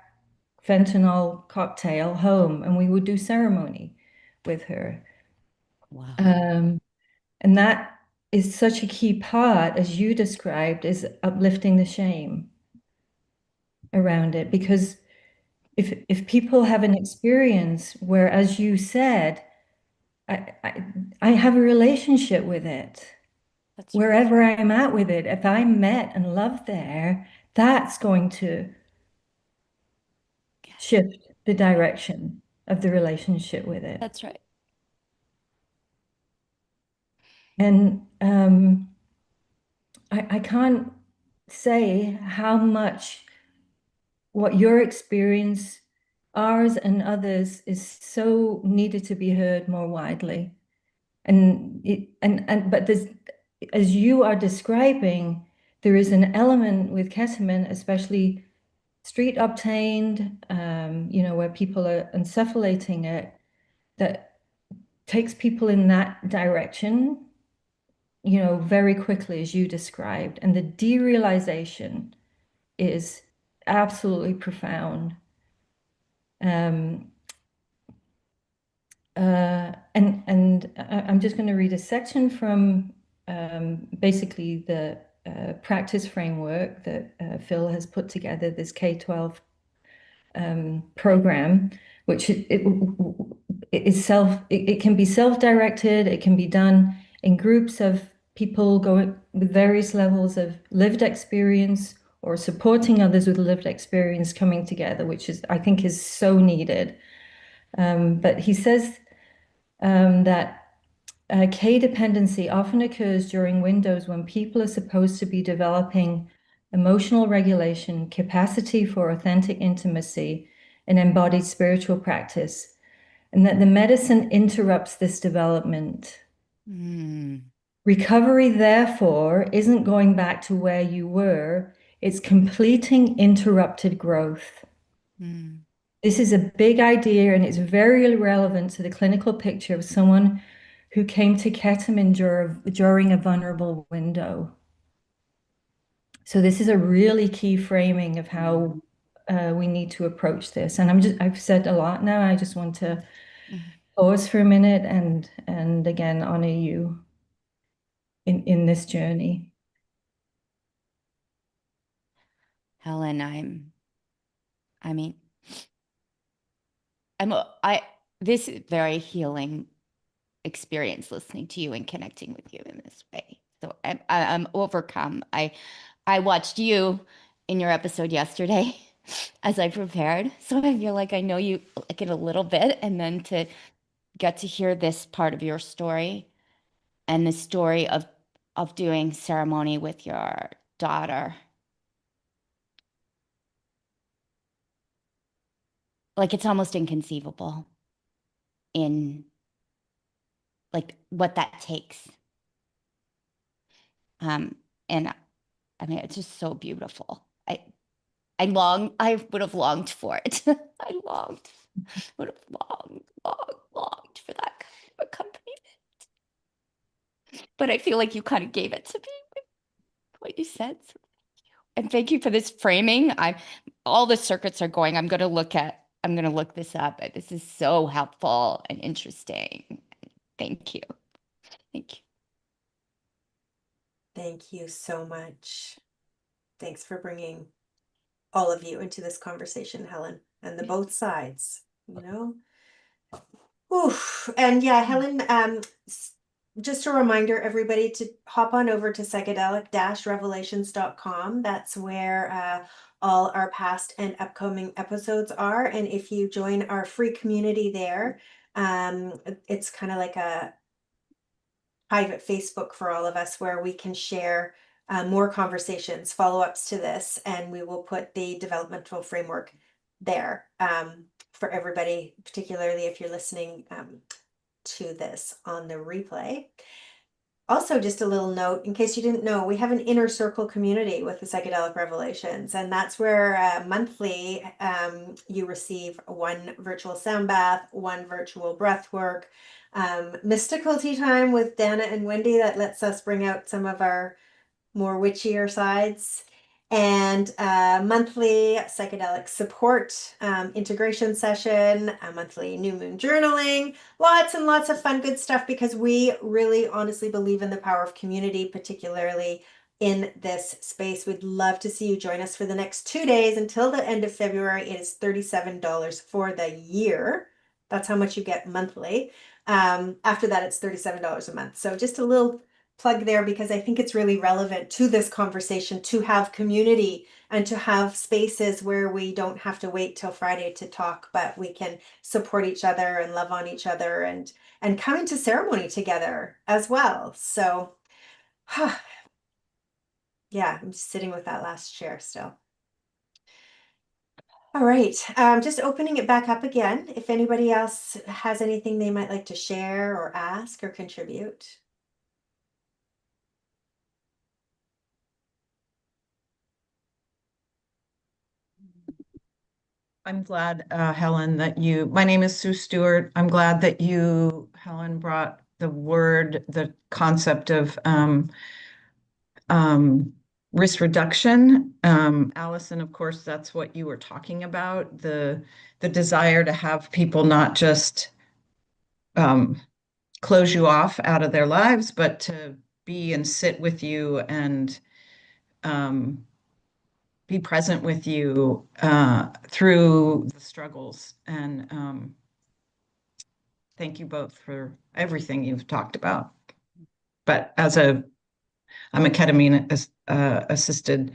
fentanyl cocktail home, and we would do ceremony with her. Wow. And that is such a key part, as you described, is uplifting the shame around it. Because if people have an experience where, as you said, I have a relationship with it, That's wherever I'm at with it, if I'm met and loved there, that's going to shift the direction of the relationship with it. That's right. And I can't say how much what your experience, ours and others, is so needed to be heard more widely. But there's, as you are describing, there is an element with ketamine, especially street obtained, where people are encephalating it, that takes people in that direction, very quickly, as you described. And the derealization is absolutely profound. I'm just going to read a section from basically the practice framework that Phil has put together, this K-12 program, which it can be self-directed, it can be done in groups of people going with various levels of lived experience, or supporting others with lived experience coming together, which I think is so needed. But he says that K-dependency often occurs during windows when people are supposed to be developing emotional regulation, capacity for authentic intimacy, and embodied spiritual practice, and that the medicine interrupts this development. Recovery, therefore, isn't going back to where you were, it's completing interrupted growth. This is a big idea, and it's very relevant to the clinical picture of someone who came to ketamine during a vulnerable window. So this is a really key framing of how we need to approach this. And I've said a lot now. I just want to pause for a minute and again honor you in this journey. Helen, this is very healing experience listening to you and connecting with you in this way. So I'm overcome. I watched you in your episode yesterday, as I prepared. So I feel like I know you like it a little bit, and then to get to hear this part of your story and the story of doing ceremony with your daughter. Like it's almost inconceivable in like what that takes. Um, and I mean, it's just so beautiful. I would have longed for it. Would have longed for that kind of accompaniment. But I feel like you kind of gave it to me with what you said. So, and thank you for this framing. All the circuits are going. I'm going to look this up. This is so helpful and interesting. Thank you. Thank you. Thank you so much. Thanks for bringing all of you into this conversation, Helen, and the both sides, you know? Oof. And yeah, Helen, just a reminder, everybody, to hop on over to psychedelic-revelations.com. That's where all our past and upcoming episodes are. And if you join our free community there, it's kind of like a private Facebook for all of us where we can share more conversations, follow-ups to this, and we will put the developmental framework there for everybody, particularly if you're listening to this on the replay. Also, just a little note, in case you didn't know, we have an inner circle community with the Psychedelic Revelations, and that's where monthly you receive one virtual sound bath, one virtual breath work, mystical tea time with Dana and Wendy that lets us bring out some of our more witchier sides, and monthly psychedelic support integration session, a monthly new moon journaling, lots and lots of fun, good stuff, because we really honestly believe in the power of community, particularly in this space. We'd love to see you join us for the next 2 days until the end of February. It is $37 for the year. That's how much you get monthly. After that, it's $37 a month. So just a little plug there, because I think it's really relevant to this conversation to have community and to have spaces where we don't have to wait till Friday to talk, but we can support each other and love on each other and come into ceremony together as well. So yeah, I'm just sitting with that last share still. All right, just opening it back up again. If anybody else has anything they might like to share or ask or contribute. I'm glad, Helen, that my name is Sue Stewart. I'm glad that you, Helen, brought the concept of risk reduction. Alison, of course, that's what you were talking about, the desire to have people not just close you off out of their lives, but to be and sit with you and be present with you through the struggles. And thank you both for everything you've talked about. But I'm a ketamine assisted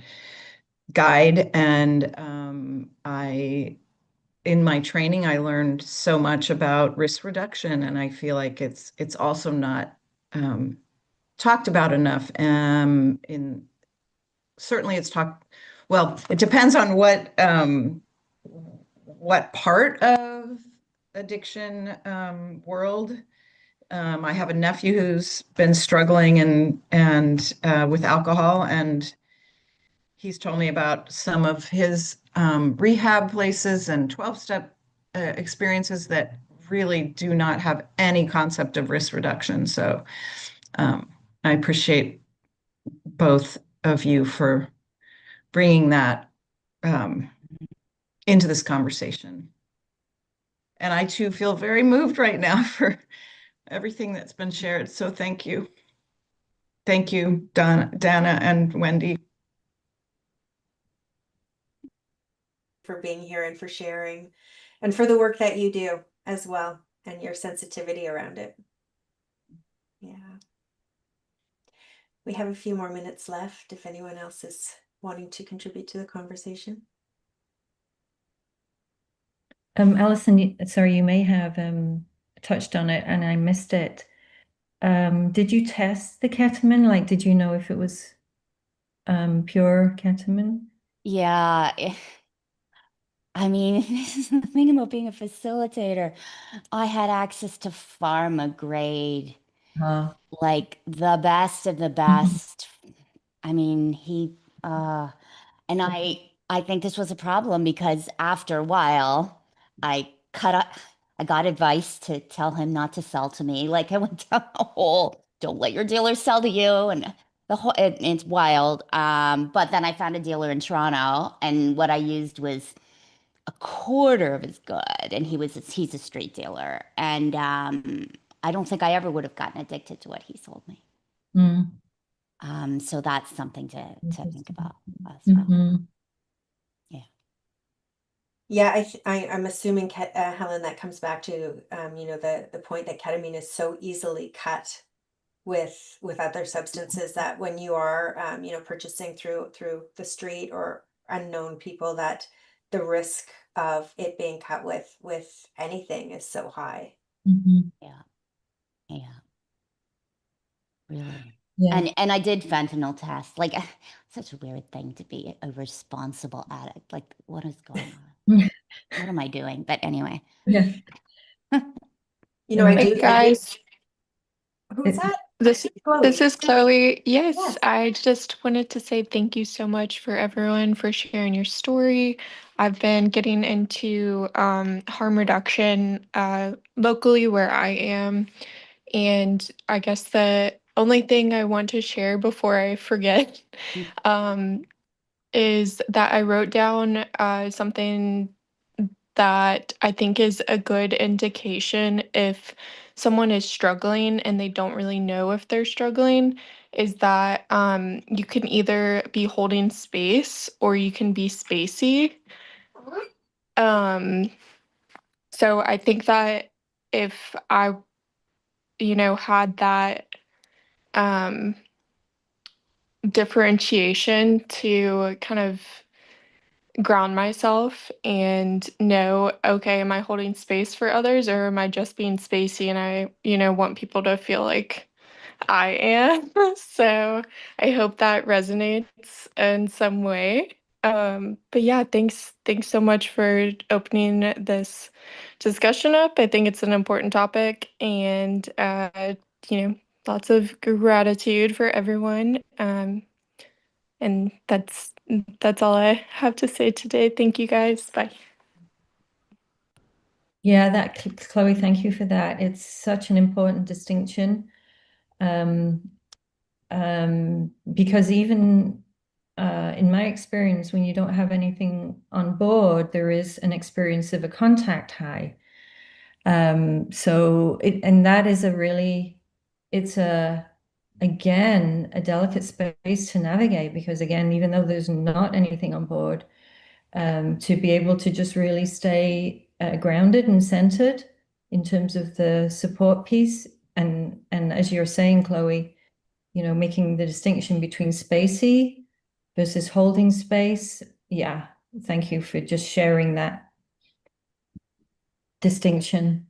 guide, and in my training, I learned so much about risk reduction, and I feel like it's also not talked about enough. Certainly it's talked. Well, it depends on what part of addiction world. I have a nephew who's been struggling and with alcohol, and he's told me about some of his rehab places and 12-step experiences that really do not have any concept of risk reduction. So I appreciate both of you for bringing that into this conversation. And I too feel very moved right now for everything that's been shared. So thank you. Thank you, Dana and Wendy. For being here and for sharing and for the work that you do as well and your sensitivity around it. Yeah. We have a few more minutes left if anyone else is wanting to contribute to the conversation. Alison, sorry, you may have touched on it and I missed it. Did you test the ketamine? Like, did you know if it was pure ketamine? Yeah. I mean, this is the thing about being a facilitator. I had access to pharma grade, Ah. like the best of the Mhm. best. I mean, uh, and I think this was a problem because after a while, I cut up, I got advice to tell him not to sell to me. Like I went down the whole, don't let your dealer sell to you, and it's wild. But then I found a dealer in Toronto, and what I used was a quarter of as good, and he's a street dealer, and I don't think I ever would have gotten addicted to what he sold me. Mm, So that's something to think interesting. about as well. Mhm. Yeah. Yeah, I'm assuming, Helen, that comes back to the point that ketamine is so easily cut with other substances that when you are purchasing through the street or unknown people, that the risk of it being cut with anything is so high. Mhm. Yeah. Yeah. Really. Yeah. And I did fentanyl tests. Like such a weird thing to be a responsible addict. Like what is going on? What am I doing? But anyway. Yeah. You know, I Hey, do. Guys, Who's that? this Chloe. is Chloe. Yes, Yes. I just wanted to say thank you so much for everyone for sharing your story. I've been getting into harm reduction locally where I am, and I guess the only thing I want to share before I forget um, is that I wrote down something that I think is a good indication if someone is struggling and they don't really know if they're struggling is that you can either be holding space or you can be spacey. Um, so I think that if I, had that um, differentiation to kind of ground myself and know, okay, am I holding space for others or am I just being spacey and I, want people to feel like I am. So I hope that resonates in some way. But yeah, thanks so much for opening this discussion up. I think it's an important topic and you know, lots of gratitude for everyone. And that's all I have to say today. Thank you guys. Bye. Yeah, Chloe, thank you for that. It's such an important distinction. Um, because even in my experience, when you don't have anything on board, there is an experience of a contact high. And that is it's again, a delicate space to navigate because again, even though there's not anything on board, to be able to just really stay grounded and centered in terms of the support piece. And as you're saying, Chloe, making the distinction between spacey versus holding space. Yeah, thank you for just sharing that distinction.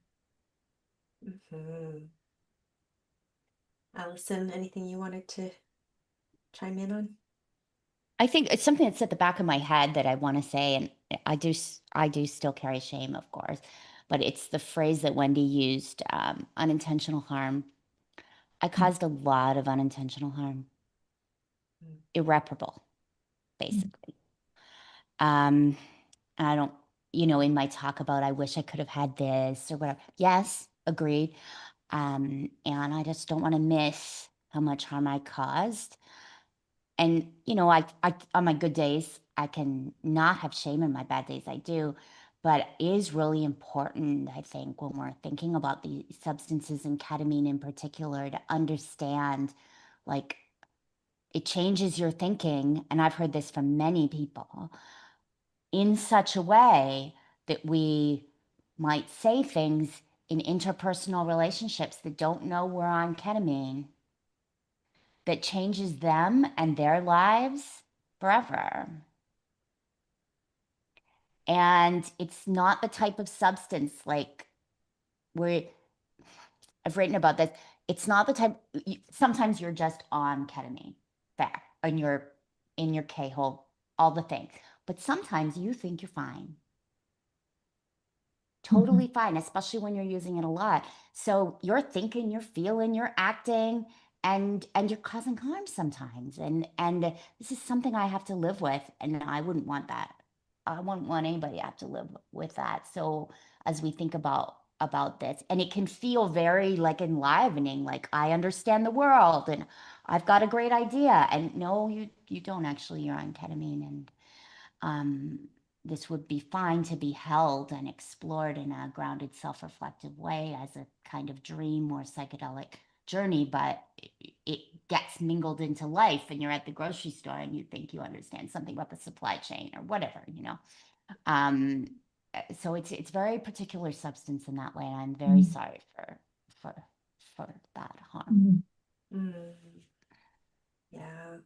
Mhm. Alison, anything you wanted to chime in on? I think it's something that's at the back of my head that I want to say, and I do still carry shame, of course, but it's the phrase that Wendy used, unintentional harm. I caused a lot of unintentional harm, irreparable, basically. And I don't, in my talk about I wish I could have had this or whatever. Yes, agreed. And I just don't want to miss how much harm I caused. And I on my good days I can not have shame, in my bad days I do, but it is really important, I think, when we're thinking about the substances and ketamine in particular, to understand, like, it changes your thinking, and I've heard this from many people, in such a way that we might say things in interpersonal relationships that don't know we're on ketamine, that changes them and their lives forever. And it's not the type of substance like where I've written about this. It's not the type, sometimes you're just on ketamine, fair, and you're in your K-hole, all the things. But sometimes you think you're fine. Totally fine, especially when you're using it a lot. So you're thinking, you're feeling, you're acting, and you're causing harm sometimes. And this is something I have to live with, and I wouldn't want that. I wouldn't want anybody to have to live with that. So as we think about this, and it can feel very like enlivening, like I understand the world and I've got a great idea. And no, you don't actually. You're on ketamine, and this would be fine to be held and explored in a grounded, self-reflective way as a kind of dream or psychedelic journey, but it gets mingled into life, and you're at the grocery store and you think you understand something about the supply chain or whatever, you know. So it's very particular substance in that way, and I'm very sorry for that harm. Mm. Yeah.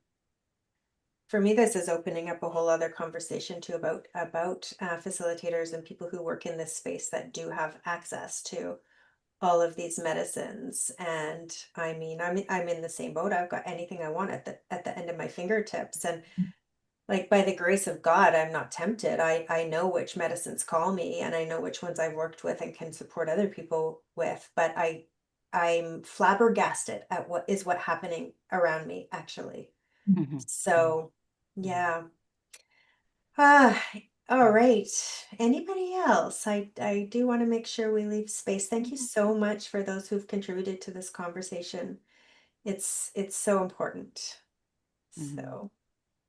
For me, this is opening up a whole other conversation too about facilitators and people who work in this space that do have access to all of these medicines. And I mean, I'm in the same boat. I've got anything I want at the end of my fingertips. And like by the grace of God, I'm not tempted. I know which medicines call me, and I know which ones I've worked with and can support other people with. But I'm flabbergasted at what happening around me, actually. Mhm. So yeah. Ah, all right. Anybody else? I do want to make sure we leave space. Thank you so much for those who've contributed to this conversation. It's so important. So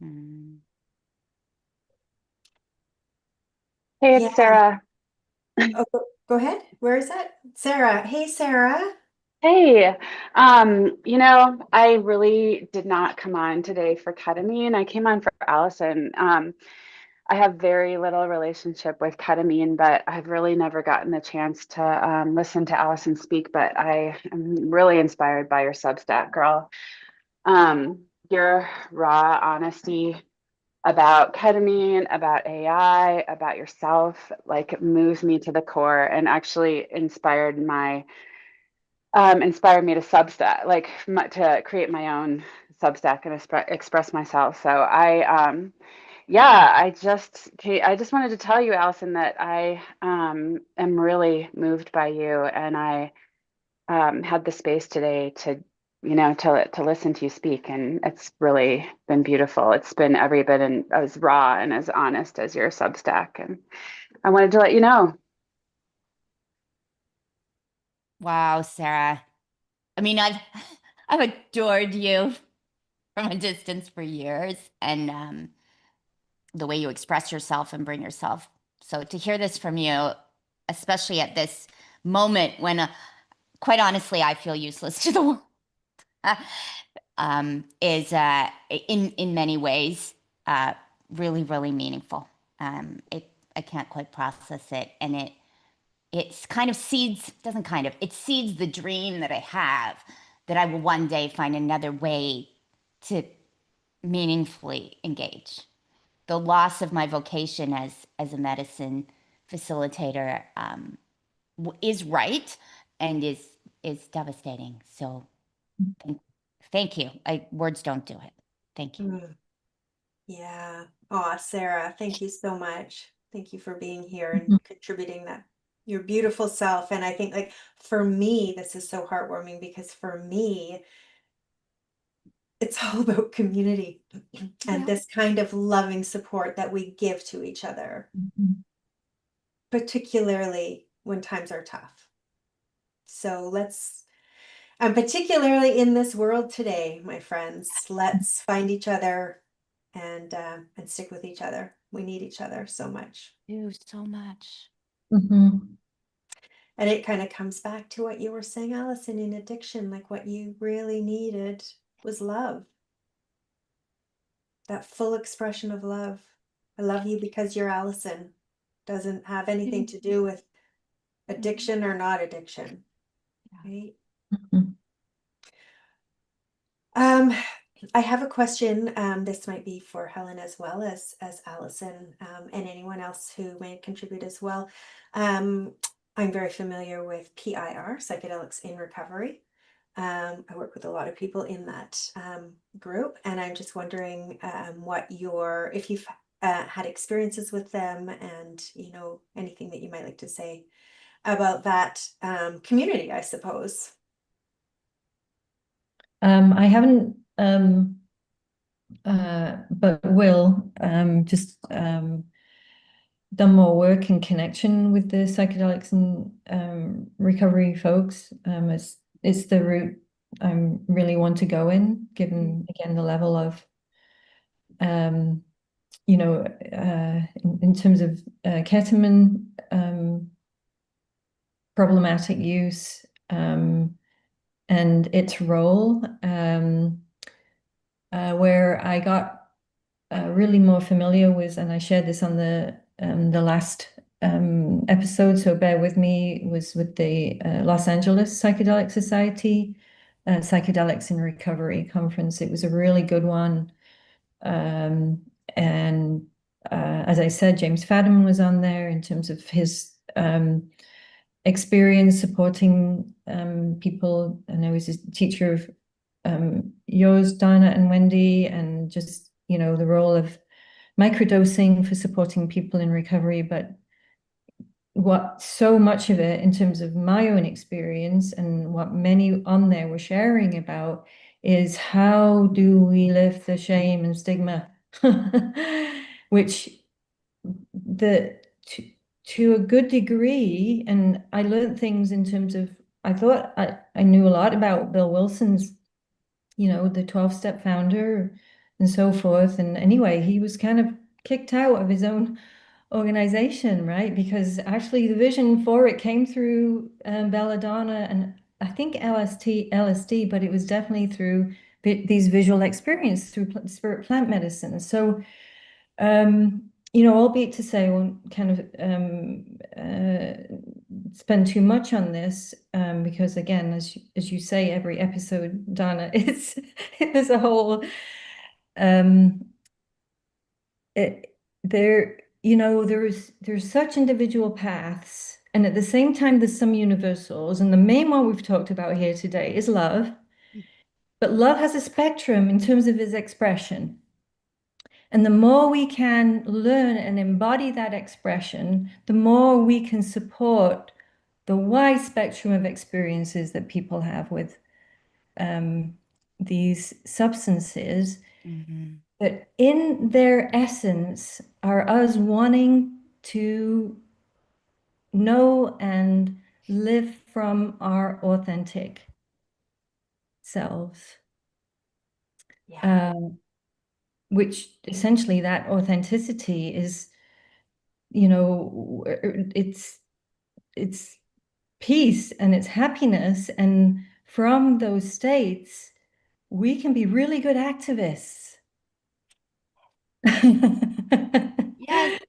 Mm. Hey, yeah. it's Sarah. Oh, go ahead. Where is that? Sarah. Hey, Sarah. Hey, I really did not come on today for ketamine. I came on for Allison. I have very little relationship with ketamine, but I've really never gotten the chance to listen to Allison speak. But I am really inspired by your Substack, girl. Your raw honesty about ketamine, about AI, about yourself, like it moves me to the core and actually inspired me to Substack, like to create my own Substack and express myself. So I just wanted to tell you, Allison, that I am really moved by you, and I had the space today to, to listen to you speak, and it's really been beautiful. It's been every bit as raw and as honest as your Substack, and I wanted to let you know. Wow, Sarah. I mean, I've adored you from a distance for years, and the way you express yourself and bring yourself. So to hear this from you, especially at this moment when, quite honestly, I feel useless to the world, is in many ways really, really meaningful. I can't quite process it, and it's kind of seeds, doesn't kind of, it seeds the dream that I have, that I will one day find another way to meaningfully engage. The loss of my vocation as a medicine facilitator is right, and is devastating. So thank you. Words don't do it. Thank you. Mm, yeah. Oh, Sarah, thank you so much. Thank you for being here and contributing that your beautiful self. And I think like for me, this is so heartwarming because for me, it's all about community and this kind of loving support that we give to each other, particularly when times are tough. So and particularly in this world today, my friends, let's find each other and stick with each other. We need each other so much. You so much. And it kind of comes back to what you were saying, Alison, in addiction, like what you really needed was love. That full expression of love. I love you because you're Alison. Doesn't have anything to do with addiction or not addiction. Right? I have a question. This might be for Helen as well as Alison, and anyone else who may contribute as well. I'm very familiar with PIR, Psychedelics in Recovery. I work with a lot of people in that group, and I'm just wondering if you've had experiences with them, and anything that you might like to say about that community, I suppose. I haven't, but will just done more work in connection with the psychedelics and recovery folks. It's the route I really want to go in, given again the level of in terms of ketamine problematic use and its role, where I got really more familiar with, and I shared this on the last episode, so bear with me, was with the Los Angeles Psychedelic Society Psychedelics in Recovery conference. It was a really good one. And as I said, James Fadden was on there in terms of his experience supporting people. And I was a teacher of yours, Dana and Wendy, and just, the role of microdosing for supporting people in recovery. But what so much of it, in terms of my own experience and what many on there were sharing about, is how do we lift the shame and stigma, which to a good degree, and I learned things in terms of, I thought I knew a lot about Bill Wilson's, the 12-step founder and so forth. And anyway, he was kind of kicked out of his own organization, right? Because actually the vision for it came through belladonna and I think LSD, but it was definitely through these visual experiences through spirit plant medicine. So, albeit to say I won't kind of spend too much on this, because again, as you say, every episode, Dana, there's a whole there's such individual paths, and at the same time there's some universals, and the main one we've talked about here today is love. But love has a spectrum in terms of its expression, and the more we can learn and embody that expression, the more we can support the wide spectrum of experiences that people have with these substances. That in their essence are us wanting to know and live from our authentic selves. Yeah. Which essentially that authenticity is, it's peace and it's happiness. And from those states, we can be really good activists. Yes.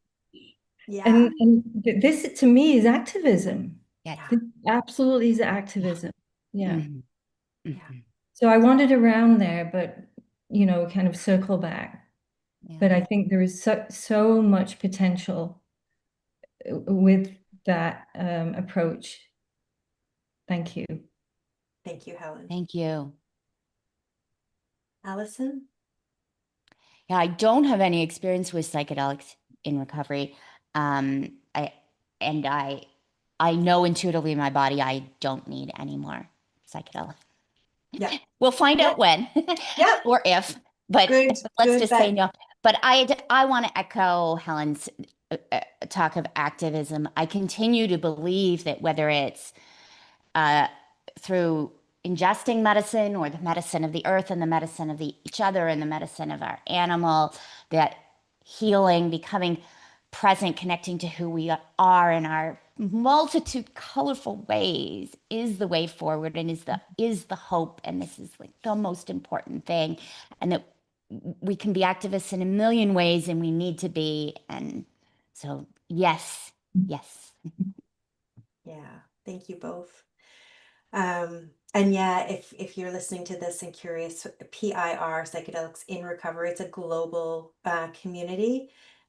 Yeah. And this to me is activism. Yeah. This absolutely is activism. Yeah. Mm-hmm. Yeah. So I wandered around there, but kind of circle back. Yeah. But I think there is so much potential with that approach. Thank you. Thank you, Helen. Thank you. Alison? Yeah, I don't have any experience with psychedelics in recovery. I know intuitively in my body I don't need any more psychedelics. Yeah. We'll find out when or if, but let's just say no. But I want to echo Helen's talk of activism. I continue to believe that whether it's through ingesting medicine or the medicine of the earth and the medicine of each other and the medicine of our animal, that healing, becoming present, connecting to who we are in our multitude colorful ways is the way forward and is the hope. And this is like the most important thing, and that we can be activists in a million ways, and we need to be. And so yes. Yeah, thank you both. And yeah, if you're listening to this and curious, PIR, Psychedelics in Recovery, it's a global community.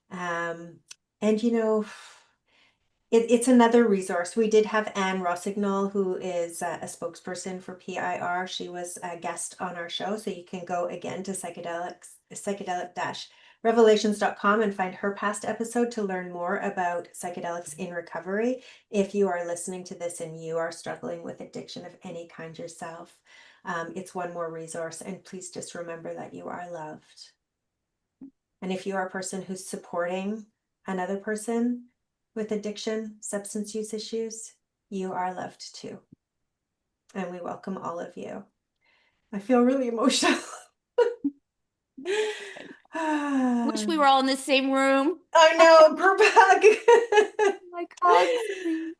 And it's another resource. We did have Anne Rossignol, who is a spokesperson for PIR. She was a guest on our show. So you can go again to psychedelic-revelations.com and find her past episode to learn more about psychedelics in recovery. If you are listening to this and you are struggling with addiction of any kind yourself, it's one more resource. And please just remember that you are loved. And if you are a person who's supporting another person with addiction, substance use issues, you are loved too. And we welcome all of you. I feel really emotional. Wish we were all in the same room. I know, group hug. Like hugs, please.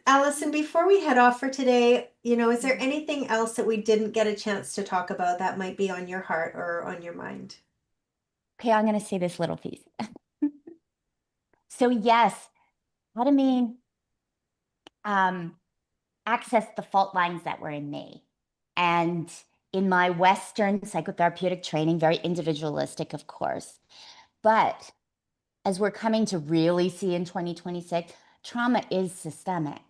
Alison, before we head off for today, is there anything else that we didn't get a chance to talk about that might be on your heart or on your mind? Okay, I'm going to say this little piece. So yes, ketamine accessed the fault lines that were in me. And in my Western psychotherapeutic training, very individualistic, of course. But as we're coming to really see in 2026, trauma is systemic.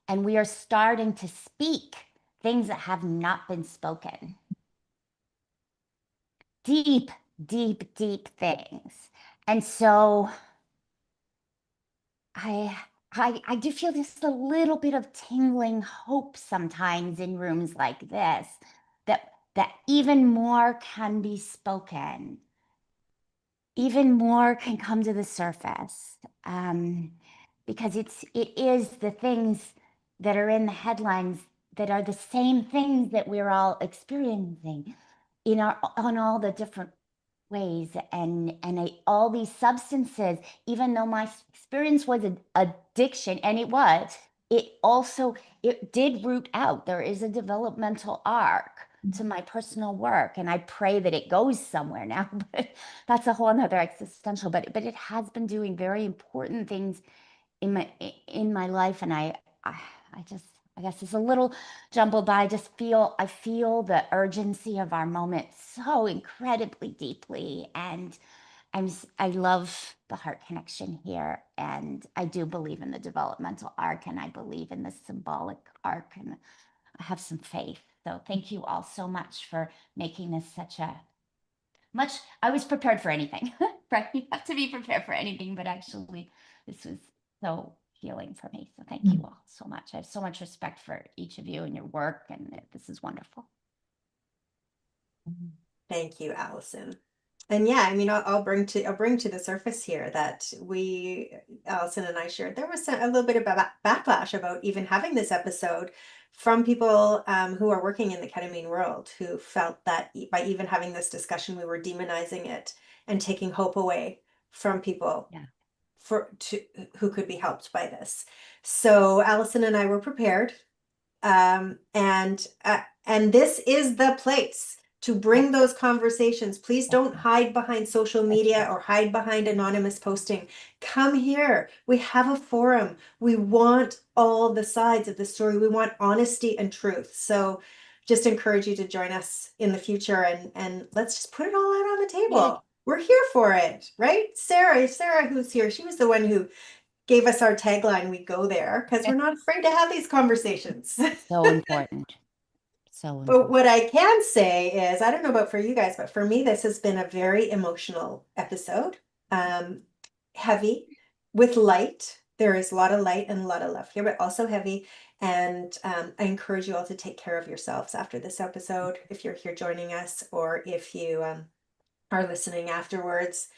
And we are starting to speak things that have not been spoken. Deep, deep, deep things. And so I do feel just a little bit of tingling hope sometimes in rooms like this, that even more can be spoken, even more can come to the surface, because it is the things that are in the headlines that are the same things that we're all experiencing on all the different ways, and all these substances, even though my experience was an addiction, and it did root out. There is a developmental arc to my personal work, and I pray that it goes somewhere now, but that's a whole nother existential, but it has been doing very important things in my life, and I guess it's a little jumbled, but I feel the urgency of our moment so incredibly deeply, and I love the heart connection here, and I do believe in the developmental arc, and I believe in the symbolic arc, and I have some faith. So thank you all so much for making this I was prepared for anything, right? You have to be prepared for anything, but actually this was so healing for me. So thank you all so much. I have so much respect for each of you and your work, and this is wonderful. Thank you, Alison. And yeah, I mean, I'll bring to the surface here that Alison and I shared, there was a little bit of backlash about even having this episode from people who are working in the ketamine world, who felt that by even having this discussion, we were demonizing it and taking hope away from people who could be helped by this. So Alison and I were prepared, and this is the place to bring those conversations. Please don't hide behind social media or hide behind anonymous posting. Come here. We have a forum. We want all the sides of the story. We want honesty and truth. So just encourage you to join us in the future, and let's just put it all out on the table. Yeah. We're here for it, right? Sarah, who's here, she was the one who gave us our tagline, "We go there," because we're not afraid to have these conversations. So important. So But important. what I can say is, I don't know about for you guys, but for me, this has been a very emotional episode. Heavy with light. There is a lot of light and a lot of love here, but also heavy. And I encourage you all to take care of yourselves after this episode, if you're here joining us, or if you are listening afterwards.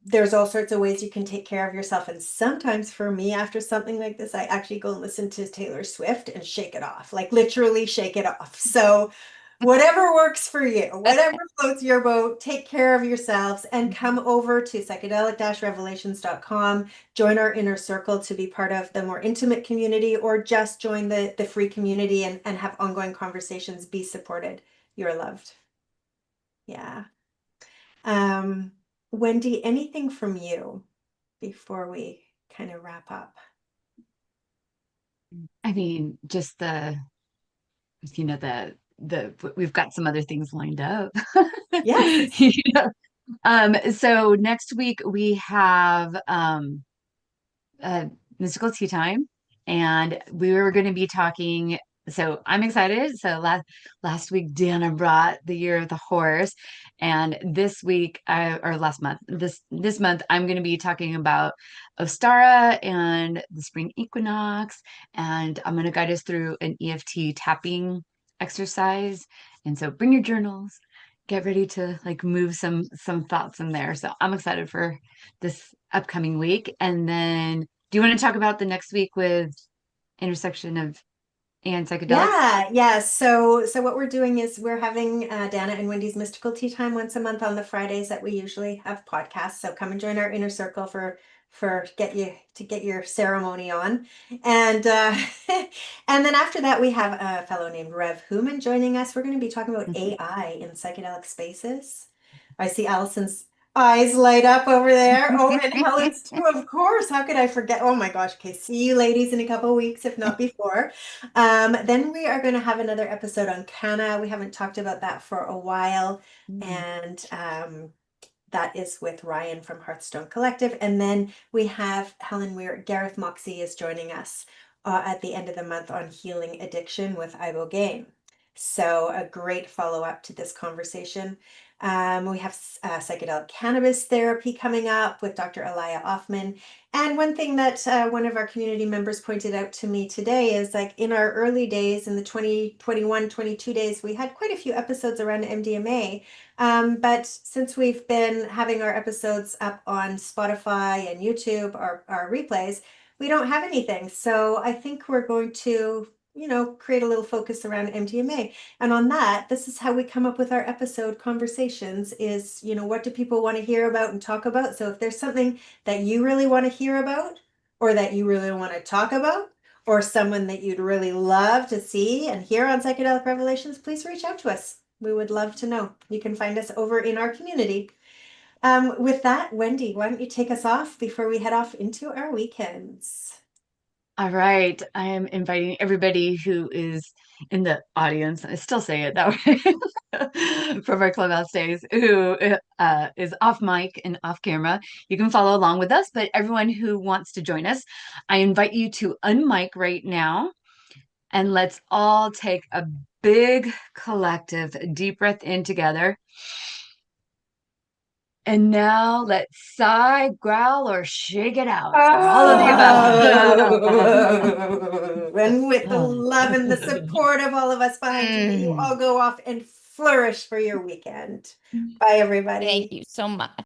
There's all sorts of ways you can take care of yourself. And sometimes for me, after something like this, I actually go and listen to Taylor Swift and shake it off, like literally shake it off. So whatever works for you, whatever floats your boat, take care of yourselves and come over to psychedelic-revelations.com, join our inner circle to be part of the more intimate community, or just join the free community and have ongoing conversations. Be supported. You're loved. Yeah. Wendy, anything from you before we kind of wrap up? I mean, just we've got some other things lined up. Yes. You know? So next week we have uh, mystical tea time, and we were going to be talking. So I'm excited. So last week Dana brought the year of the horse, and this week, or last month, this month I'm going to be talking about Ostara and the spring equinox, and I'm going to guide us through an EFT tapping exercise. And so bring your journals, get ready to like move some thoughts in there. So I'm excited for this upcoming week. And then do you want to talk about the next week with intersection of and psychedelics? Yeah. So what we're doing is we're having Dana and Wendy's Mystical Tea Time once a month on the Fridays that we usually have podcasts. So come and join our inner circle for get your ceremony on. And and then after that we have a fellow named Rev Human joining us. We're going to be talking about AI in psychedelic spaces. I see Alison's eyes light up over there. Oh, and Helen's too, of course. How could I forget? Oh my gosh. Okay, see you ladies in a couple of weeks, if not before. Then we are going to have another episode on Canna. We haven't talked about that for a while. And that is with Ryan from Hearthstone Collective. And then we have Helen Weir, Gareth Moxie is joining us at the end of the month on healing addiction with ibogaine. So a great follow-up to this conversation. We have psychedelic cannabis therapy coming up with Dr. Alaya Offman. And one thing that one of our community members pointed out to me today is like in our early days, in the 2021, 22 days, we had quite a few episodes around MDMA. But since we've been having our episodes up on Spotify and YouTube, our replays, we don't have anything. So I think we're going to, create a little focus around MDMA. And on that, this is how we come up with our episode conversations is, what do people want to hear about and talk about? So if there's something that you really want to hear about or that you really want to talk about, or someone that you'd really love to see and hear on Psychedelic Revelations, please reach out to us. We would love to know. You can find us over in our community. With that, Wendy, why don't you take us off before we head off into our weekends? All right. I am inviting everybody who is in the audience, I still say it that way, from our clubhouse days, who is off mic and off camera. You can follow along with us, but everyone who wants to join us, I invite you to unmic right now, and let's all take a big collective deep breath in together. And now let's sigh, growl, or shake it out, or all of the above. And with the love and the support of all of us behind you, may you all go off and flourish for your weekend. Bye, everybody. Thank you so much.